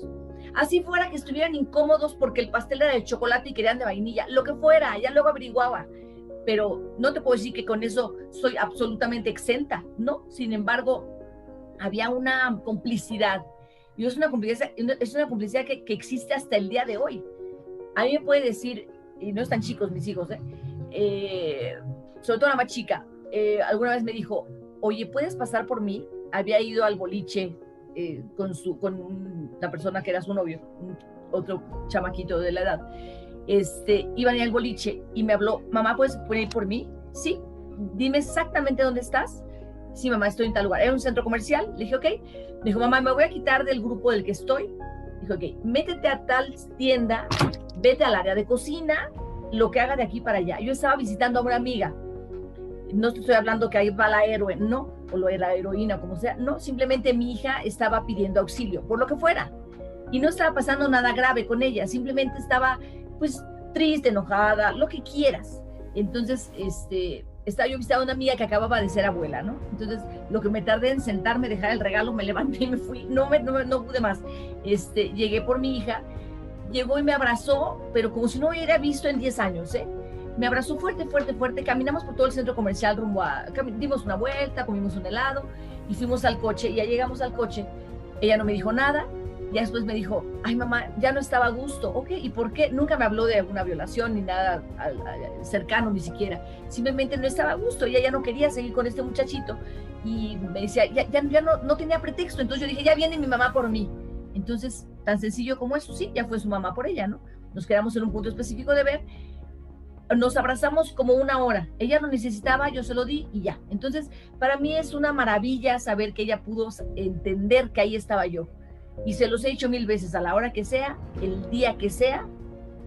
Así fuera que estuvieran incómodos porque el pastel era de chocolate y querían de vainilla, lo que fuera, ya luego averiguaba. Pero no te puedo decir que con eso soy absolutamente exenta, ¿no? Sin embargo, había una complicidad. Y es una complicidad que existe hasta el día de hoy. A mí me puede decir, y no están chicos mis hijos, sobre todo la más chica, alguna vez me dijo, oye, ¿puedes pasar por mí? Había ido al boliche con la persona que era su novio, otro chamaquito de la edad. Iban a ir al boliche y me habló, mamá, ¿puedes ir por mí? Sí, dime exactamente dónde estás. Sí, mamá, estoy en tal lugar. Era un centro comercial. Le dije, ok. Me dijo, mamá, me voy a quitar del grupo del que estoy. Dijo, ok, métete a tal tienda, vete al área de cocina, lo que haga de aquí para allá. Yo estaba visitando a una amiga. No estoy hablando que ahí va la héroe, no, o la heroína, como sea. No, simplemente mi hija estaba pidiendo auxilio, por lo que fuera. Y no estaba pasando nada grave con ella, simplemente estaba, pues, triste, enojada, lo que quieras. Entonces, estaba yo visitando a una amiga que acababa de ser abuela, ¿no? Entonces, lo que me tardé en sentarme, dejar el regalo, me levanté y me fui, no pude más. Llegué por mi hija, llegó y me abrazó, pero como si no hubiera visto en 10 años, ¿eh? Me abrazó fuerte, fuerte, fuerte, caminamos por todo el centro comercial dimos una vuelta, comimos un helado y fuimos al coche, y ya llegamos al coche, ella no me dijo nada. Ya después me dijo, ay mamá, ya no estaba a gusto. Ok, ¿y por qué? Nunca me habló de una violación ni nada cercano ni siquiera. Simplemente no estaba a gusto, ella ya no quería seguir con este muchachito. Y me decía, ya no tenía pretexto. Entonces yo dije, ya viene mi mamá por mí. Entonces, tan sencillo como eso, sí, ya fue su mamá por ella, ¿no? Nos quedamos en un punto específico de ver. Nos abrazamos como 1 hora. Ella lo necesitaba, yo se lo di y ya. Entonces, para mí es una maravilla saber que ella pudo entender que ahí estaba yo. Y se los he dicho 1000 veces, a la hora que sea, el día que sea,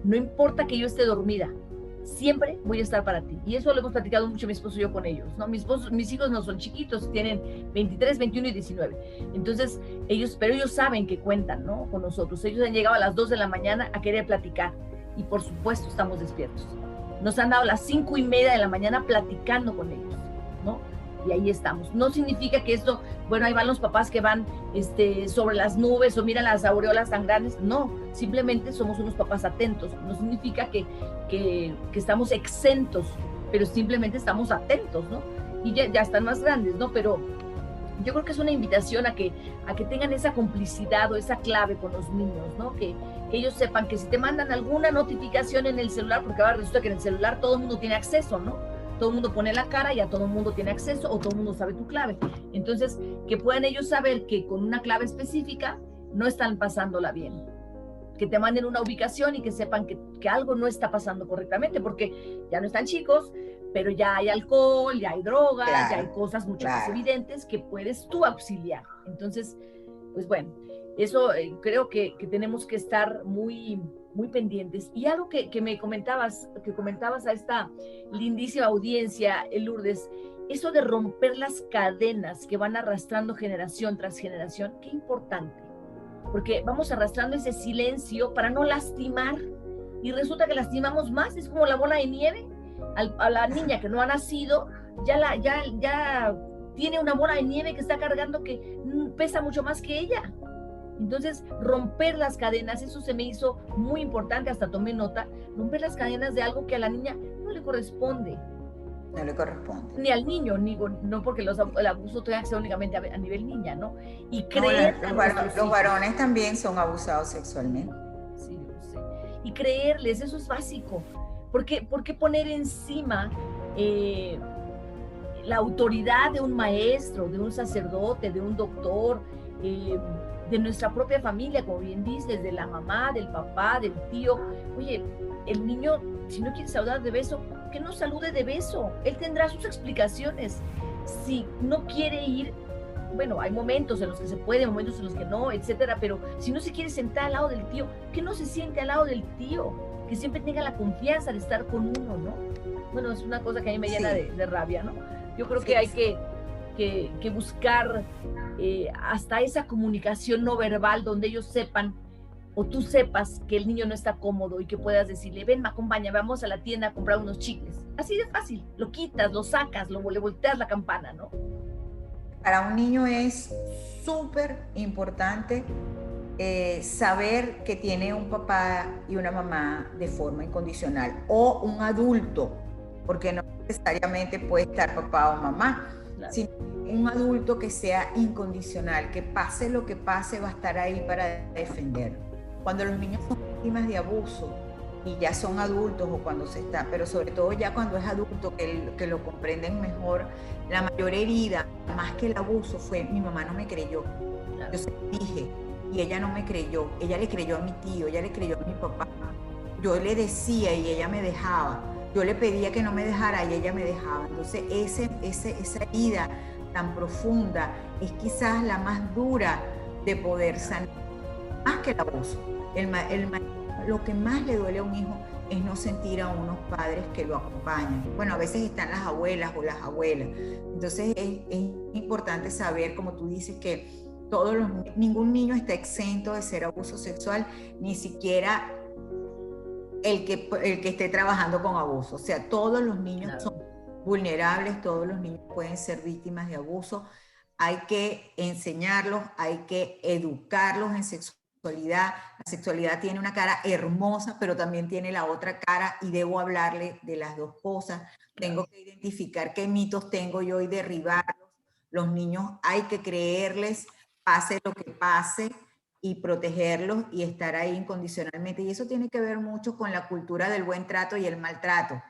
no importa que yo esté dormida, siempre voy a estar para ti. Y eso lo hemos platicado mucho mi esposo y yo con ellos, ¿no? Mis hijos no son chiquitos, tienen 23, 21 y 19. Entonces, pero ellos saben que cuentan, ¿no? Con nosotros. Ellos han llegado a las 2 de la mañana a querer platicar. Y por supuesto estamos despiertos. Nos han dado las 5:30 de la mañana platicando con ellos, ¿no? Y ahí estamos. No significa que esto, bueno, ahí van los papás que van sobre las nubes o miran las aureolas tan grandes. No, simplemente somos unos papás atentos. No significa que estamos exentos, pero simplemente estamos atentos, ¿no? Y ya están más grandes, ¿no? Pero yo creo que es una invitación a que tengan esa complicidad o esa clave con los niños, ¿no? Que ellos sepan que si te mandan alguna notificación en el celular, porque ahora resulta que en el celular todo el mundo tiene acceso, ¿no? Todo el mundo pone la cara y a todo el mundo tiene acceso o todo el mundo sabe tu clave. Entonces, que puedan ellos saber que con una clave específica no están pasándola bien. Que te manden una ubicación y que sepan que algo no está pasando correctamente, porque ya no están chicos, pero ya hay alcohol, ya hay drogas, claro, ya hay cosas mucho más evidentes que puedes tú auxiliar. Entonces, pues bueno, eso creo que tenemos que estar muy pendientes. Y algo que comentabas a esta lindísima audiencia, Lourdes, eso de romper las cadenas que van arrastrando generación tras generación, qué importante, porque vamos arrastrando ese silencio para no lastimar, y resulta que lastimamos más. Es como la bola de nieve. A la niña que no ha nacido, ya tiene una bola de nieve que está cargando que pesa mucho más que ella. Entonces, romper las cadenas, eso se me hizo muy importante, hasta tomé nota, romper las cadenas de algo que a la niña no le corresponde. No le corresponde. Ni al niño, no porque el abuso tenga que ser únicamente a nivel niña, ¿no? Y creer... Los varones también son abusados sexualmente. Sí, yo sé. Y creerles, eso es básico. ¿Por qué poner encima la autoridad de un maestro, de un sacerdote, de un doctor, de nuestra propia familia, como bien dices, de la mamá, del papá, del tío. Oye, el niño, si no quiere saludar de beso, que no salude de beso. Él tendrá sus explicaciones. Si no quiere ir, bueno, hay momentos en los que se puede, momentos en los que no, etcétera, pero si no se quiere sentar al lado del tío, que no se siente al lado del tío, que siempre tenga la confianza de estar con uno, ¿no? Bueno, es una cosa que a mí me llena de rabia, ¿no? Yo creo que hay que buscar hasta esa comunicación no verbal donde ellos sepan, o tú sepas que el niño no está cómodo y que puedas decirle, ven, me acompaña, vamos a la tienda a comprar unos chicles. Así de fácil, lo quitas, lo sacas, le volteas la campana, ¿no? Para un niño es súper importante saber que tiene un papá y una mamá de forma incondicional, o un adulto, porque no necesariamente puede estar papá o mamá, claro, sino un adulto que sea incondicional, que pase lo que pase va a estar ahí para defender. Cuando los niños son víctimas de abuso y ya son adultos, o cuando se está, pero sobre todo ya cuando es adulto, que lo comprenden mejor, la mayor herida, más que el abuso, fue mi mamá no me creyó. Yo se lo dije y ella no me creyó. Ella le creyó a mi tío, ella le creyó a mi papá. Yo le decía y ella me dejaba. Yo le pedía que no me dejara y ella me dejaba. Entonces esa herida tan profunda es quizás la más dura de poder sanar, más que el abuso. Lo que más le duele a un hijo es no sentir a unos padres que lo acompañan. Bueno, a veces están las abuelas o las abuelas. Entonces es importante saber, como tú dices, que ningún niño está exento de ser abuso sexual, ni siquiera el que esté trabajando con abuso. O sea, todos los niños son vulnerables, todos los niños pueden ser víctimas de abuso. Hay que enseñarlos, hay que educarlos en sexualidad. La sexualidad tiene una cara hermosa, pero también tiene la otra cara, y debo hablarle de las dos cosas. Tengo que identificar qué mitos tengo yo y derribarlos. Los niños hay que creerles, pase lo que pase, y protegerlos y estar ahí incondicionalmente. Y eso tiene que ver mucho con la cultura del buen trato y el maltrato.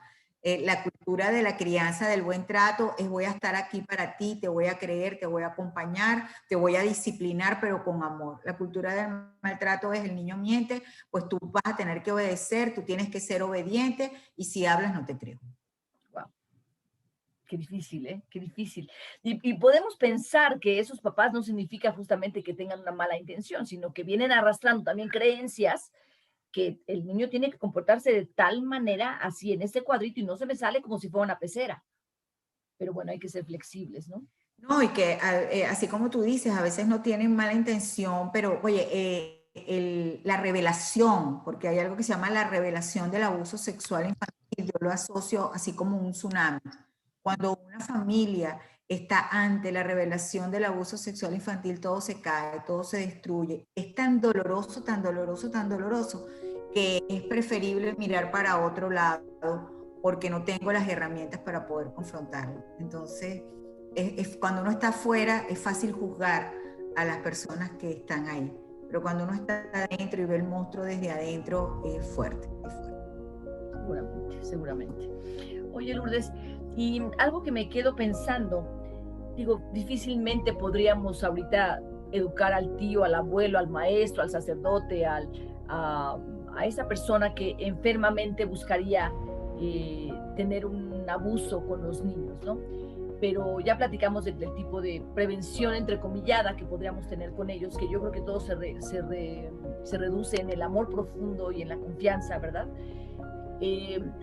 La cultura de la crianza del buen trato es: voy a estar aquí para ti, te voy a creer, te voy a acompañar, te voy a disciplinar, pero con amor. La cultura del maltrato es: el niño miente, pues tú vas a tener que obedecer, tú tienes que ser obediente, y si hablas no te creo. Wow. Qué difícil, ¿eh? Qué difícil. Y podemos pensar que esos papás no significa justamente que tengan una mala intención, sino que vienen arrastrando también creencias que el niño tiene que comportarse de tal manera, así en este cuadrito, y no se me sale como si fuera una pecera. Pero bueno, hay que ser flexibles, ¿no? No, y que así como tú dices, a veces no tienen mala intención, pero oye, la revelación, porque hay algo que se llama la revelación del abuso sexual infantil, yo lo asocio así como un tsunami. Cuando una familia está ante la revelación del abuso sexual infantil, todo se cae, todo se destruye. Es tan doloroso, tan doloroso, tan doloroso, que es preferible mirar para otro lado porque no tengo las herramientas para poder confrontarlo. Entonces, cuando uno está afuera, es fácil juzgar a las personas que están ahí. Pero cuando uno está adentro y ve el monstruo desde adentro, es fuerte, es fuerte. Seguramente. Oye, Lourdes, y algo que me quedo pensando, digo, difícilmente podríamos ahorita educar al tío, al abuelo, al maestro, al sacerdote, a esa persona que enfermamente buscaría tener un abuso con los niños, ¿no? Pero ya platicamos del tipo de prevención entrecomillada que podríamos tener con ellos, que yo creo que todo se reduce en el amor profundo y en la confianza, ¿verdad?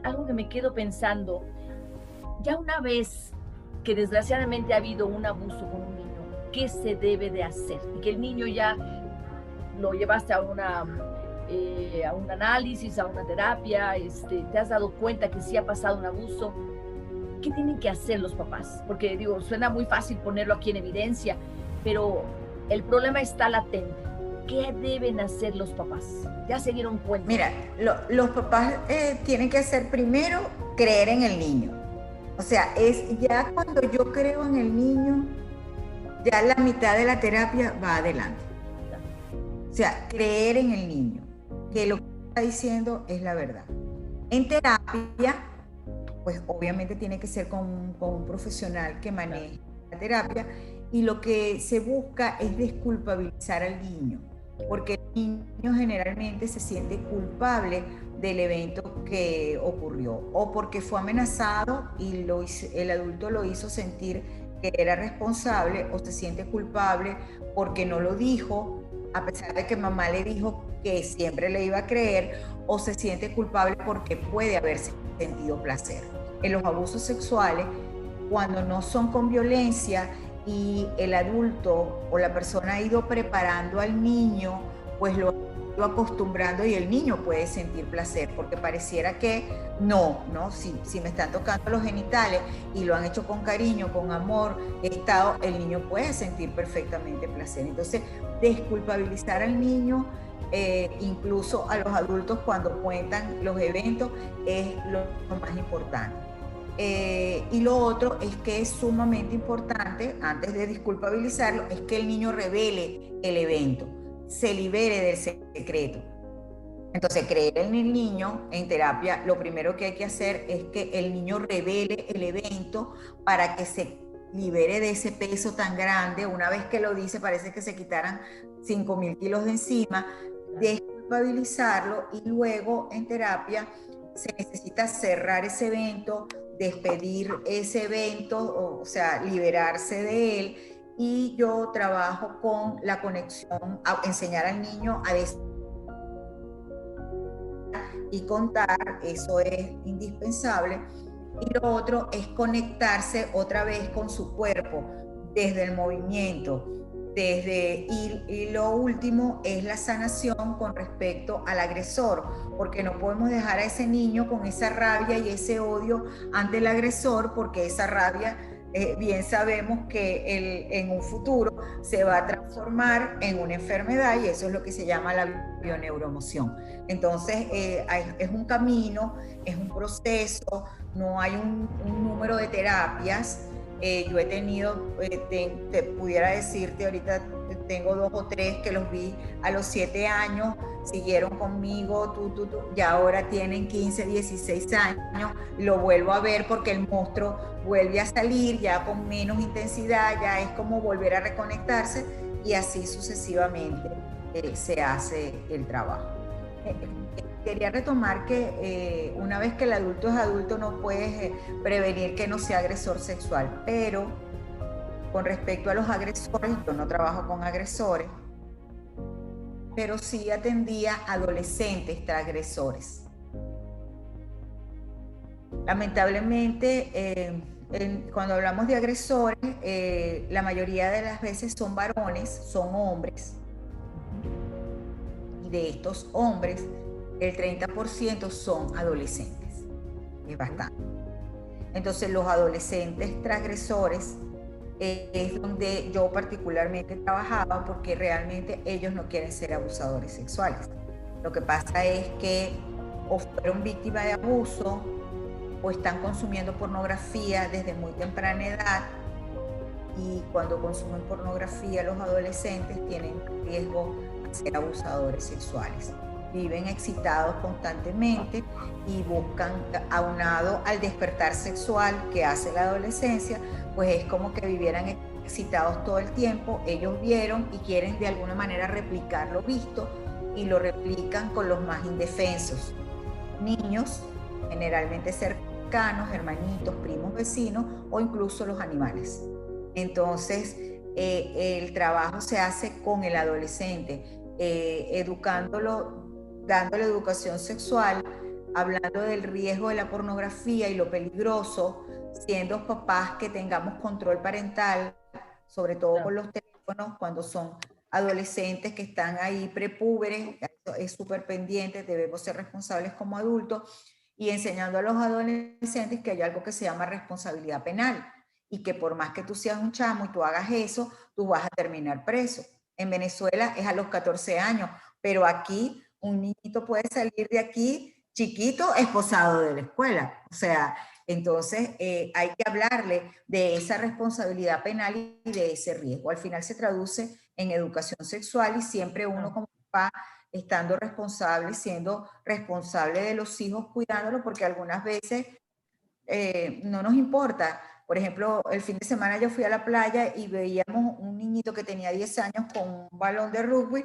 Algo que me quedo pensando, ya una vez que desgraciadamente ha habido un abuso con un niño, ¿qué se debe de hacer? Y que el niño ya lo llevaste a un análisis, a una terapia, te has dado cuenta que sí ha pasado un abuso. ¿Qué tienen que hacer los papás? Porque digo, suena muy fácil ponerlo aquí en evidencia, pero el problema está latente. ¿Qué deben hacer los papás? Ya se dieron cuenta. Mira, los papás tienen que hacer primero creer en el niño. O sea, es ya cuando yo creo en el niño, ya la mitad de la terapia va adelante. O sea, creer en el niño, que lo que está diciendo es la verdad. En terapia pues obviamente tiene que ser con un profesional que maneje la terapia, y lo que se busca es desculpabilizar al niño, porque el niño generalmente se siente culpable del evento que ocurrió, o porque fue amenazado y el adulto lo hizo sentir que era responsable, o se siente culpable porque no lo dijo, a pesar de que mamá le dijo que siempre le iba a creer, o se siente culpable porque puede haberse sentido placer. En los abusos sexuales, cuando no son con violencia y el adulto o la persona ha ido preparando al niño, pues lo ha ido acostumbrando, y el niño puede sentir placer, porque pareciera que no, si me están tocando los genitales y lo han hecho con cariño, con amor, el niño puede sentir perfectamente placer. Entonces, desculpabilizar al niño, incluso a los adultos cuando cuentan los eventos, es lo más importante. Y lo otro es que es sumamente importante, antes de desculpabilizarlo, es que el niño revele el evento, se libere del secreto. Entonces, creer en el niño en terapia, lo primero que hay que hacer es que el niño revele el evento para que se libere de ese peso tan grande. Una vez que lo dice, parece que se quitaran 5.000 kilos de encima. Desculpabilizarlo, y luego en terapia se necesita cerrar ese evento, despedir ese evento, o sea, liberarse de él. Y yo trabajo con la conexión, a enseñar al niño a y contar, eso es indispensable. Y lo otro es conectarse otra vez con su cuerpo, desde el movimiento, y lo último es la sanación con respecto al agresor, porque no podemos dejar a ese niño con esa rabia y ese odio ante el agresor, porque esa rabia, bien sabemos que en un futuro se va a transformar en una enfermedad, y eso es lo que se llama la bioneuroemoción. Entonces, es un camino, es un proceso, no hay un número de terapias. Yo he tenido, te pudiera decirte ahorita, tengo 2 o 3 que los vi a los 7 años, siguieron conmigo, y ahora tienen 15, 16 años, lo vuelvo a ver porque el monstruo vuelve a salir ya con menos intensidad, ya es como volver a reconectarse, y así sucesivamente se hace el trabajo. Quería retomar que una vez que el adulto es adulto, no puedes prevenir que no sea agresor sexual, pero con respecto a los agresores, yo no trabajo con agresores, pero sí atendía adolescentes transgresores. Lamentablemente, cuando hablamos de agresores, la mayoría de las veces son varones, son hombres, y de estos hombres, el 30% son adolescentes, es bastante. Entonces, los adolescentes transgresores es donde yo particularmente trabajaba, porque realmente ellos no quieren ser abusadores sexuales. Lo que pasa es que o fueron víctimas de abuso, o están consumiendo pornografía desde muy temprana edad, y cuando consumen pornografía los adolescentes tienen riesgo de ser abusadores sexuales. Viven excitados constantemente y buscan, aunado al despertar sexual que hace la adolescencia, pues es como que vivieran excitados todo el tiempo. Ellos vieron y quieren de alguna manera replicar lo visto, y lo replican con los más indefensos. Niños, generalmente cercanos, hermanitos, primos, vecinos, o incluso los animales. Entonces, el trabajo se hace con el adolescente, educándolo, dándole educación sexual, hablando del riesgo de la pornografía y lo peligroso, siendo papás que tengamos control parental, sobre todo con los teléfonos, cuando son adolescentes que están ahí prepúberes, es súper pendiente, debemos ser responsables como adultos, y enseñando a los adolescentes que hay algo que se llama responsabilidad penal, y que por más que tú seas un chamo y tú hagas eso, tú vas a terminar preso. En Venezuela es a los 14 años, pero aquí un niñito puede salir de aquí chiquito, esposado de la escuela. O sea, entonces hay que hablarle de esa responsabilidad penal y de ese riesgo. Al final se traduce en educación sexual, y siempre uno como papá estando responsable, siendo responsable de los hijos, cuidándolos, porque algunas veces no nos importa. Por ejemplo, el fin de semana yo fui a la playa y veíamos un niñito que tenía 10 años con un balón de rugby,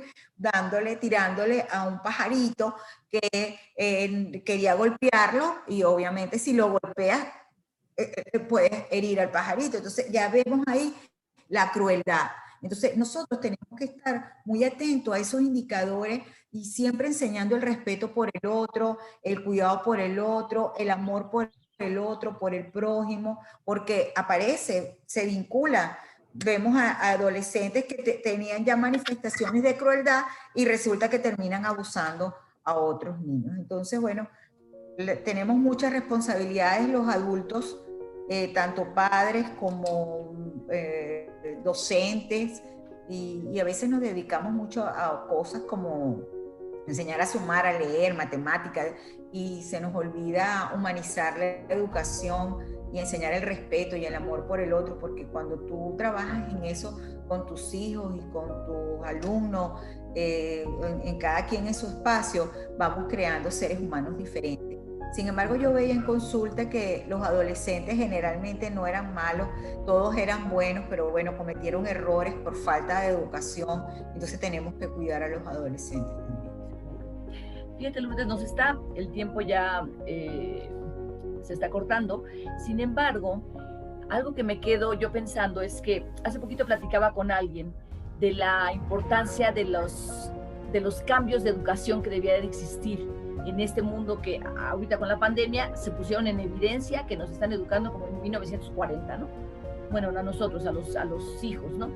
tirándole a un pajarito que quería golpearlo, y obviamente si lo golpeas, puedes herir al pajarito. Entonces ya vemos ahí la crueldad. Entonces nosotros tenemos que estar muy atentos a esos indicadores y siempre enseñando el respeto por el otro, el cuidado por el otro, el amor por el otro, por el prójimo, porque aparece, se vincula. Vemos a adolescentes que tenían ya manifestaciones de crueldad y resulta que terminan abusando a otros niños. Entonces, bueno, tenemos muchas responsabilidades los adultos, tanto padres como docentes, y a veces nos dedicamos mucho a cosas como enseñar a sumar, a leer, matemáticas, y se nos olvida humanizar la educación y enseñar el respeto y el amor por el otro, porque cuando tú trabajas en eso con tus hijos y con tus alumnos, en cada quien en su espacio, vamos creando seres humanos diferentes. Sin embargo, yo veía en consulta que los adolescentes generalmente no eran malos, todos eran buenos, pero bueno, cometieron errores por falta de educación, entonces tenemos que cuidar a los adolescentes también. Fíjate, Lourdes, el tiempo ya se está cortando. Sin embargo, algo que me quedo yo pensando es que hace poquito platicaba con alguien de la importancia de los cambios de educación que debía de existir en este mundo que ahorita con la pandemia se pusieron en evidencia, que nos están educando como en 1940, ¿no? Bueno, a nosotros, a los hijos, ¿no?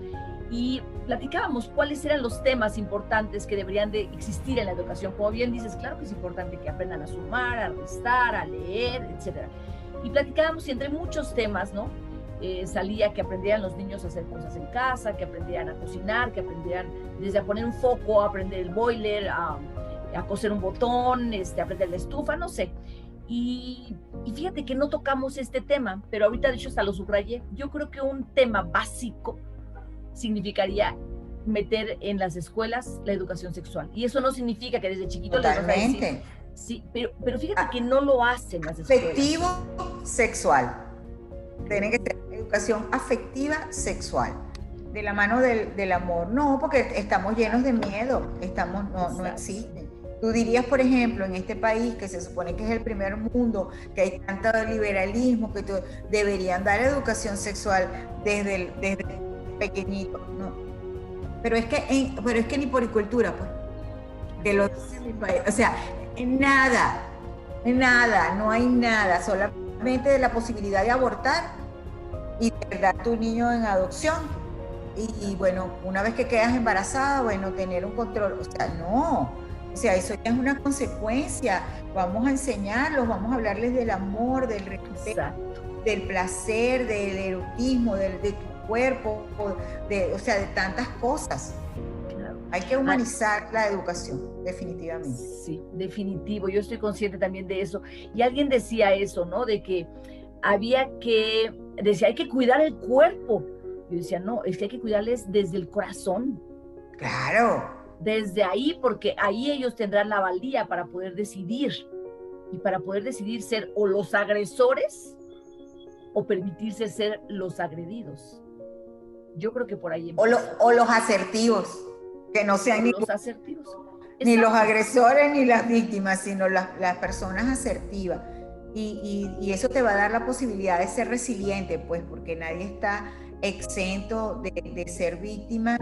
Y platicábamos cuáles eran los temas importantes que deberían de existir en la educación. Como bien dices, claro que es importante que aprendan a sumar, a restar, a leer, etc. Y platicábamos, y entre muchos temas, ¿no? Salía que aprendieran los niños a hacer cosas en casa, que aprendieran a cocinar, que aprendieran desde a poner un foco, a aprender el boiler, a coser un botón, aprender la estufa, no sé. Y fíjate que no tocamos este tema, pero ahorita de hecho hasta lo subrayé. Yo creo que un tema básico significaría meter en las escuelas la educación sexual. Y eso no significa que desde chiquito les vas a decir... Sí, pero fíjate que no lo hacen las escuelas. Afectivo sexual. Tiene que ser educación afectiva sexual. De la mano del amor. No, porque estamos llenos de miedo. No existe. Tú dirías, por ejemplo, en este país que se supone que es el primer mundo, que hay tanto liberalismo, que deberían dar educación sexual desde pequeñito, ¿no? Pero es que ni por cultura, pues, que lo dice mi país. O sea, nada, no hay nada, solamente de la posibilidad de abortar y de dar tu niño en adopción. Y bueno, una vez que quedas embarazada, bueno, tener un control. O sea, no. O sea, eso ya es una consecuencia. Vamos a enseñarlos, vamos a hablarles del amor, del respeto, exacto, del placer, del erotismo, de tu cuerpo, o sea, de tantas cosas. Claro. Hay que humanizar la educación, definitivamente. Sí, definitivo. Yo estoy consciente también de eso. Y alguien decía eso, ¿no? De que hay que cuidar el cuerpo. Yo decía, no, es que hay que cuidarles desde el corazón. Claro. Desde ahí, porque ahí ellos tendrán la valía para poder decidir, y para poder decidir ser o los agresores o permitirse ser los agredidos. Yo creo que por ahí o los asertivos, que no sean ni los asertivos, ni los agresores ni las víctimas, sino las personas asertivas. Y eso te va a dar la posibilidad de ser resiliente, pues, porque nadie está exento de ser víctima,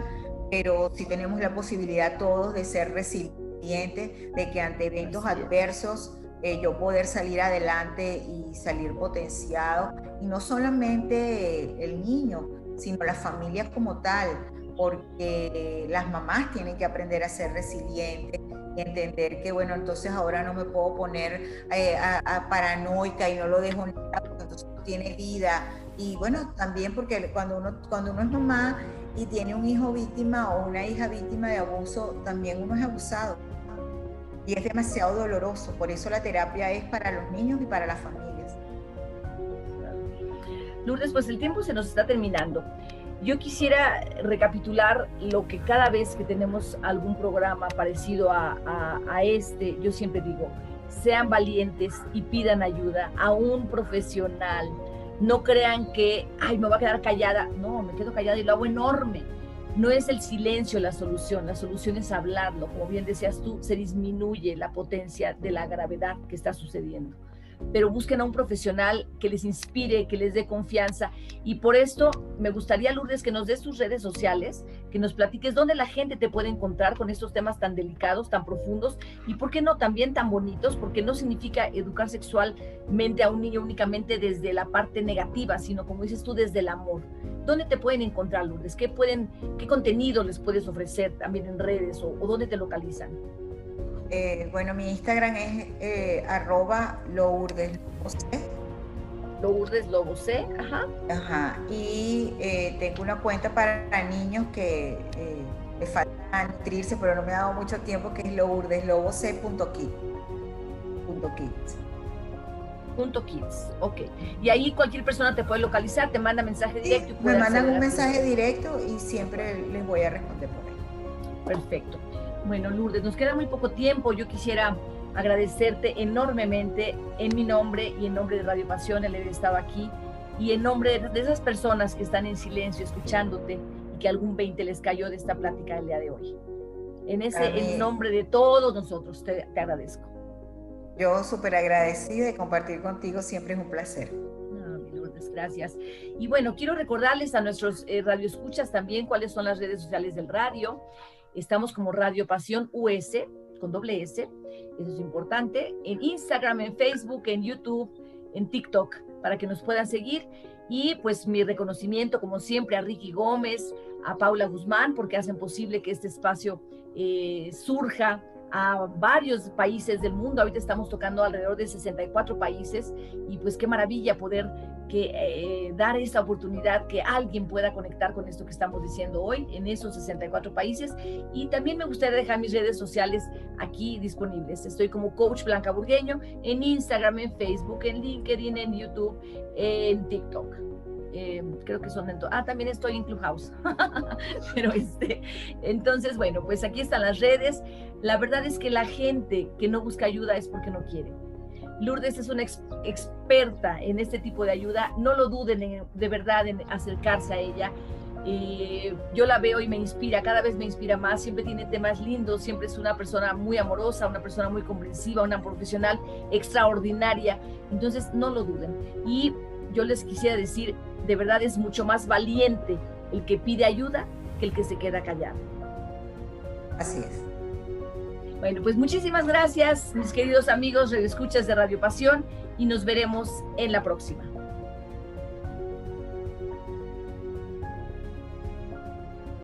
pero sí tenemos la posibilidad todos de ser resilientes, de que ante eventos adversos yo poder salir adelante y salir potenciado, y no solamente el niño, sino las familias como tal, porque las mamás tienen que aprender a ser resilientes y entender que, bueno, entonces ahora no me puedo poner a paranoica y no lo dejo nada, porque entonces no tiene vida. Y bueno, también porque cuando uno es mamá y tiene un hijo víctima o una hija víctima de abuso, también uno es abusado. Y es demasiado doloroso. Por eso la terapia es para los niños y para las familias. Lourdes, pues el tiempo se nos está terminando. Yo quisiera recapitular lo que cada vez que tenemos algún programa parecido a este, yo siempre digo, sean valientes y pidan ayuda a un profesional. No crean que, ay, me voy a quedar callada. No, me quedo callada y lo hago enorme. No es el silencio la solución es hablarlo. Como bien decías tú, se disminuye la potencia de la gravedad que está sucediendo. Pero busquen a un profesional que les inspire, que les dé confianza. Y por esto me gustaría, Lourdes, que nos des tus redes sociales, que nos platiques dónde la gente te puede encontrar con estos temas tan delicados, tan profundos, y por qué no también tan bonitos, porque no significa educar sexualmente a un niño únicamente desde la parte negativa, sino, como dices tú, desde el amor. ¿Dónde te pueden encontrar, Lourdes? ¿Qué contenido les puedes ofrecer también en redes o dónde te localizan? Bueno, mi Instagram es @lourdesLobocé. LourdesLobocé, ajá. Ajá, y tengo una cuenta para niños que les falta nutrirse, pero no me ha dado mucho tiempo, que es .kids, ok. Y ahí cualquier persona te puede localizar, te manda mensaje directo. Sí, me mandan un mensaje directo y siempre les voy a responder por ahí. Perfecto. Bueno, Lourdes, nos queda muy poco tiempo. Yo quisiera agradecerte enormemente en mi nombre y en nombre de Radio Pasión el haber estado aquí, y en nombre de esas personas que están en silencio escuchándote y que algún 20 les cayó de esta plática del día de hoy. En nombre de todos nosotros te agradezco. Yo súper agradecida de compartir contigo, siempre es un placer. Lourdes, gracias. Y bueno, quiero recordarles a nuestros radioescuchas también cuáles son las redes sociales del radio. Estamos como Radio Pasión US, con doble S, eso es importante, en Instagram, en Facebook, en YouTube, en TikTok, para que nos puedan seguir. Y pues mi reconocimiento, como siempre, a Ricky Gómez, a Paula Guzmán, porque hacen posible que este espacio surja a varios países del mundo. Ahorita estamos tocando alrededor de 64 países, y pues qué maravilla poder dar esta oportunidad que alguien pueda conectar con esto que estamos diciendo hoy en esos 64 países. Y también me gustaría dejar mis redes sociales aquí disponibles. Estoy como Coach Blanca Burgueño en Instagram, en Facebook, en LinkedIn, en YouTube, en TikTok. Creo que son también estoy en Clubhouse. Pero entonces, bueno, pues aquí están las redes. La verdad es que la gente que no busca ayuda es porque no quiere. Lourdes es una experta en este tipo de ayuda. No lo duden de verdad en acercarse a ella. Yo la veo y me inspira, cada vez me inspira más. Siempre tiene temas lindos, siempre es una persona muy amorosa, una persona muy comprensiva, una profesional extraordinaria. Entonces no lo duden. Y yo les quisiera decir, de verdad es mucho más valiente el que pide ayuda que el que se queda callado. Así es. Bueno, pues muchísimas gracias, mis queridos amigos radioescuchas de Radio Pasión, y nos veremos en la próxima.